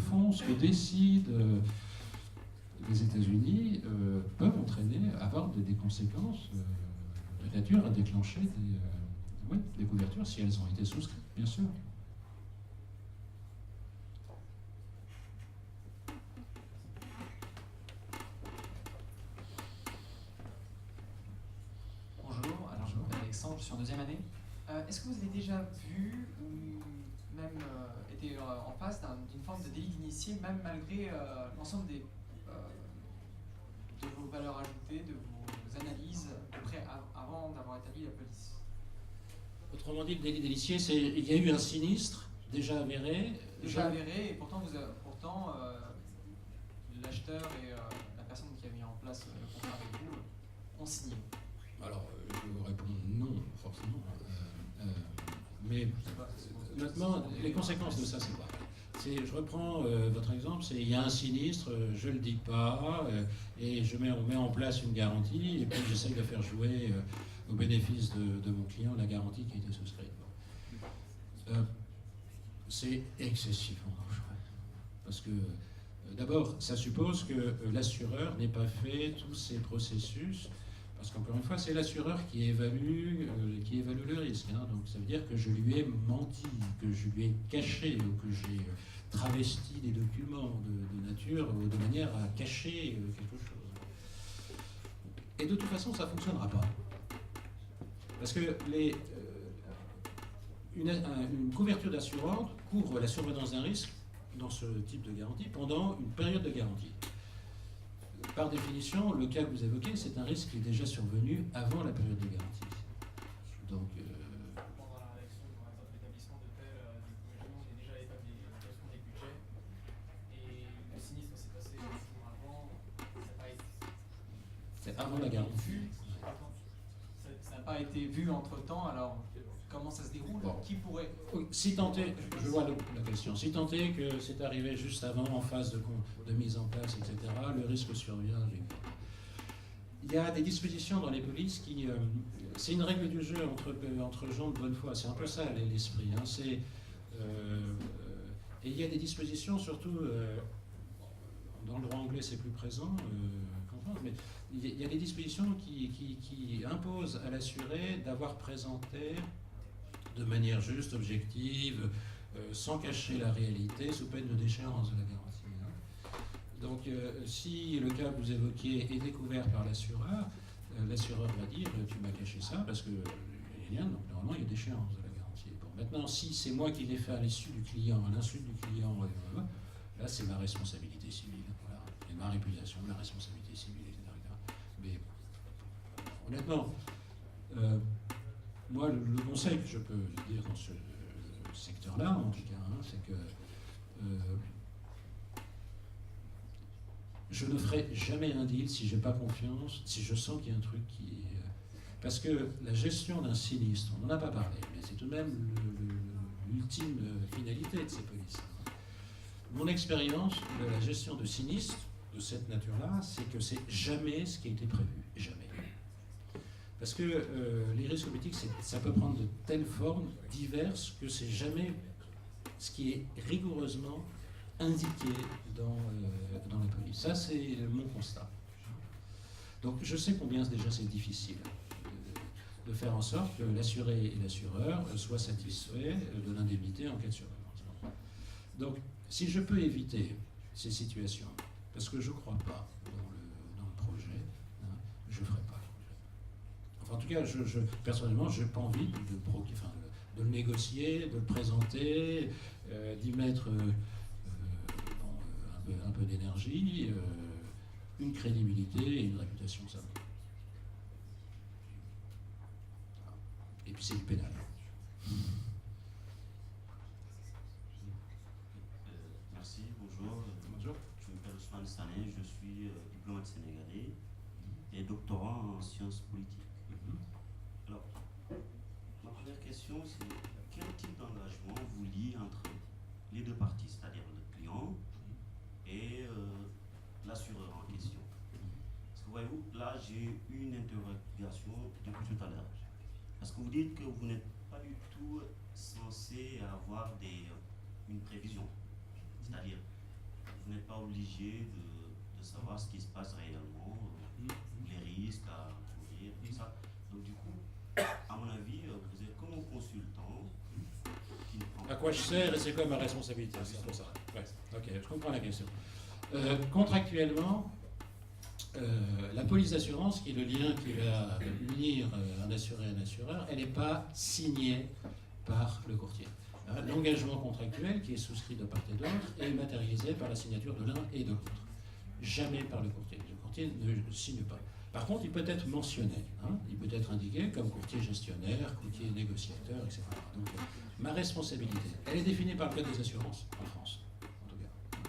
décident les États-Unis peuvent avoir des conséquences de nature à déclencher des couvertures si elles ont été souscrites, bien sûr. Bonjour, alors je m'appelle Alexandre, je suis en deuxième année. Est-ce que vous avez déjà vu ou même été en face d'une forme de délit d'initié, même malgré l'ensemble de vos valeurs ajoutées, de vos analyses avant d'avoir établi la police? Autrement dit, le délit d'initié, il y a eu un sinistre déjà avéré. Et pourtant, l'acheteur et la personne qui a mis en place le contrat avec vous ont signé. Alors, je vais vous répondre non, forcément. Mais maintenant, les conséquences de ça, c'est quoi? Je reprends votre exemple, il y a un sinistre, je ne le dis pas, et on met en place une garantie, et puis j'essaye de faire jouer au bénéfice de mon client la garantie qui a été souscrite. C'est excessivement dangereux. Parce que, d'abord, ça suppose que l'assureur n'ait pas fait tous ces processus, parce qu'encore une fois, c'est l'assureur qui évalue le risque. Hein. Donc ça veut dire que je lui ai menti, que je lui ai caché, ou que j'ai travesti des documents de nature, ou de manière à cacher quelque chose. Et de toute façon, ça ne fonctionnera pas. Parce que une couverture d'assurance couvre la survenance d'un risque dans ce type de garantie pendant une période de garantie. Par définition, le cas que vous évoquez, c'est un risque qui est déjà survenu avant la période de garantie. Donc, pendant la rédaction, par exemple, l'établissement de telle disposition, j'ai déjà établi l'allocation des budgets, et le sinistre s'est passé 2 jours avant, ça n'a pas été... C'est avant la garantie. Ça n'a pas été vu entre-temps, alors comment ça se déroule? Bon. Qui pourrait... Si tant est, je vois la question, si tant est que c'est arrivé juste avant, en phase de mise en place, etc., le risque survient. Il y a des dispositions dans les polices qui... c'est une règle du jeu entre gens de bonne foi, c'est un peu ça l'esprit. Hein, et il y a des dispositions surtout dans le droit anglais c'est plus présent qu'en France, mais il y a des dispositions qui imposent à l'assuré d'avoir présenté de manière juste, objective, sans cacher la réalité, sous peine de déchéance de la garantie. Donc si le cas que vous évoquiez est découvert par l'assureur, l'assureur va dire tu m'as caché ça parce que donc normalement il y a déchéance de la garantie. Bon, maintenant si c'est moi qui l'ai fait à l'issue du client, à l'insulte du client, là c'est ma responsabilité civile, voilà. Et ma réputation, ma responsabilité civile, etc. Mais honnêtement, moi le conseil que je peux dire dans ce secteur-là, en tout cas, c'est que je ne ferai jamais un deal si j'ai pas confiance, si je sens qu'il y a un truc qui est... Parce que la gestion d'un sinistre, on n'en a pas parlé, mais c'est tout de même l'ultime finalité de ces polices. Mon expérience de la gestion de sinistres de cette nature-là, c'est que c'est jamais ce qui a été prévu, jamais. Parce que les risques politiques, ça peut prendre de telles formes diverses que c'est jamais ce qui est rigoureusement indiqué dans la police. Ça, c'est mon constat. Donc, je sais combien déjà c'est difficile de faire en sorte que l'assuré et l'assureur soient satisfaits de l'indemnité en cas de survenance. Donc, si je peux éviter ces situations, parce que je ne crois pas dans le projet, je ne ferai pas. Enfin, en tout cas, personnellement, je n'ai pas envie de le négocier, de le présenter, d'y mettre un peu d'énergie, une crédibilité et une réputation, ça va. Et puis c'est du pénal. Merci, bonjour. Bonjour. Je m'appelle Ousmane Sané, je suis diplomate sénégalais et doctorant en sciences politiques. Alors, ma première question, c'est quel type d'engagement vous lie entre les deux parties, c'est-à-dire le client et l'assureur en question? Parce que voyez-vous, là j'ai une interrogation depuis tout à l'heure. Parce que vous dites que vous n'êtes pas du tout censé avoir une prévision. C'est-à-dire, vous n'êtes pas obligé de savoir ce qui se passe réellement, les risques à courir, tout ça. Donc du coup, à mon avis, vous êtes comme un consultant qui ne prend pas... À quoi je sers et c'est quoi ma responsabilité? C'est pour ça. Ouais. Ok, je comprends la question. Contractuellement, la police d'assurance, qui est le lien qui va unir un assuré et un assureur, elle n'est pas signée par le courtier. L'engagement contractuel, qui est souscrit de part et d'autre, est matérialisé par la signature de l'un et de l'autre. Jamais par le courtier. Le courtier ne signe pas. Par contre, il peut être mentionné. Il peut être indiqué comme courtier gestionnaire, courtier négociateur, etc. Donc, ma responsabilité, elle est définie par le Code des assurances en France, en tout cas.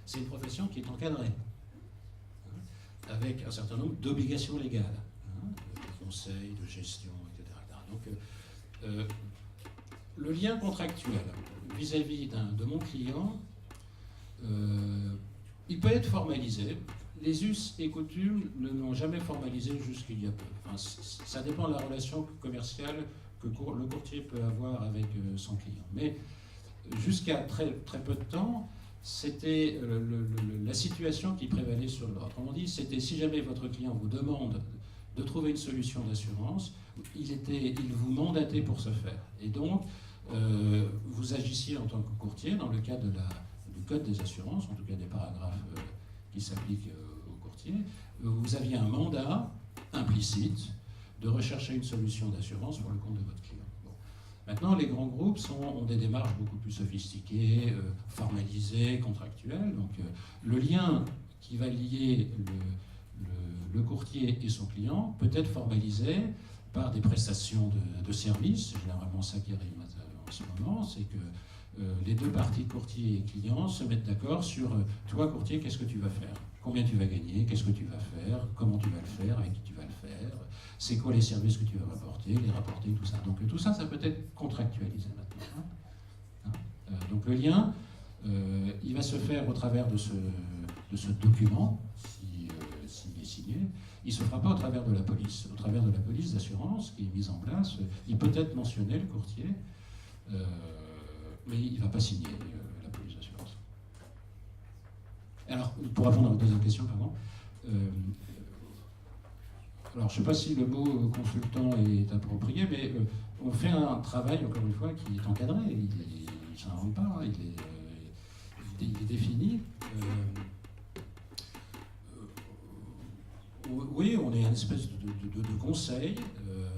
C'est une profession qui est encadrée, avec un certain nombre d'obligations légales, de conseil, de gestion, etc. Donc, le lien contractuel vis-à-vis de mon client, il peut être formalisé. Les us et coutumes ne l'ont jamais formalisé jusqu'il y a peu. Enfin, ça dépend de la relation commerciale que le courtier peut avoir avec son client. Mais jusqu'à très, très peu de temps, c'était la situation qui prévalait sur l'ordre. Autrement dit, c'était si jamais votre client vous demande de trouver une solution d'assurance, il vous mandatait pour ce faire. Et donc, vous agissiez en tant que courtier dans le cadre du Code des assurances, en tout cas des paragraphes qui s'appliquent aux courtiers. Vous aviez un mandat implicite de rechercher une solution d'assurance pour le compte de votre client. Bon. Maintenant, les grands groupes ont des démarches beaucoup plus sophistiquées, formalisées, contractuelles. Donc, le lien qui va lier le courtier et son client peut être formalisé par des prestations de services. C'est généralement ça qui arrive en ce moment, c'est que les deux parties, courtier et client, se mettent d'accord sur toi, courtier, qu'est-ce que tu vas faire, combien tu vas gagner, qu'est-ce que tu vas faire, comment tu vas le faire, avec qui tu vas le faire, c'est quoi les services que tu vas rapporter, les rapporter, tout ça. Donc tout ça, ça peut être contractualisé maintenant. Donc le lien, il va se faire au travers de ce document, s'il est signé. Il ne se fera pas au travers de la police. Au travers de la police d'assurance qui est mise en place, il peut être mentionné, le courtier, mais il ne va pas signer la police d'assurance. Alors, pour répondre à votre deuxième question, pardon. Alors, je ne sais pas si le mot consultant est approprié, mais on fait un travail, encore une fois, qui est encadré. Il ne s'invente pas, hein, il est défini. Oui, on est une espèce de conseil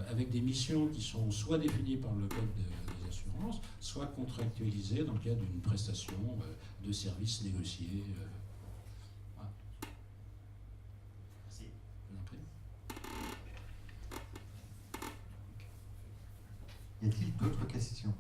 avec des missions qui sont soit définies par le Code des assurances, soit contractualisées dans le cadre d'une prestation de services négociés. Voilà. Merci. Je vous en prie. Y a-t-il d'autres questions?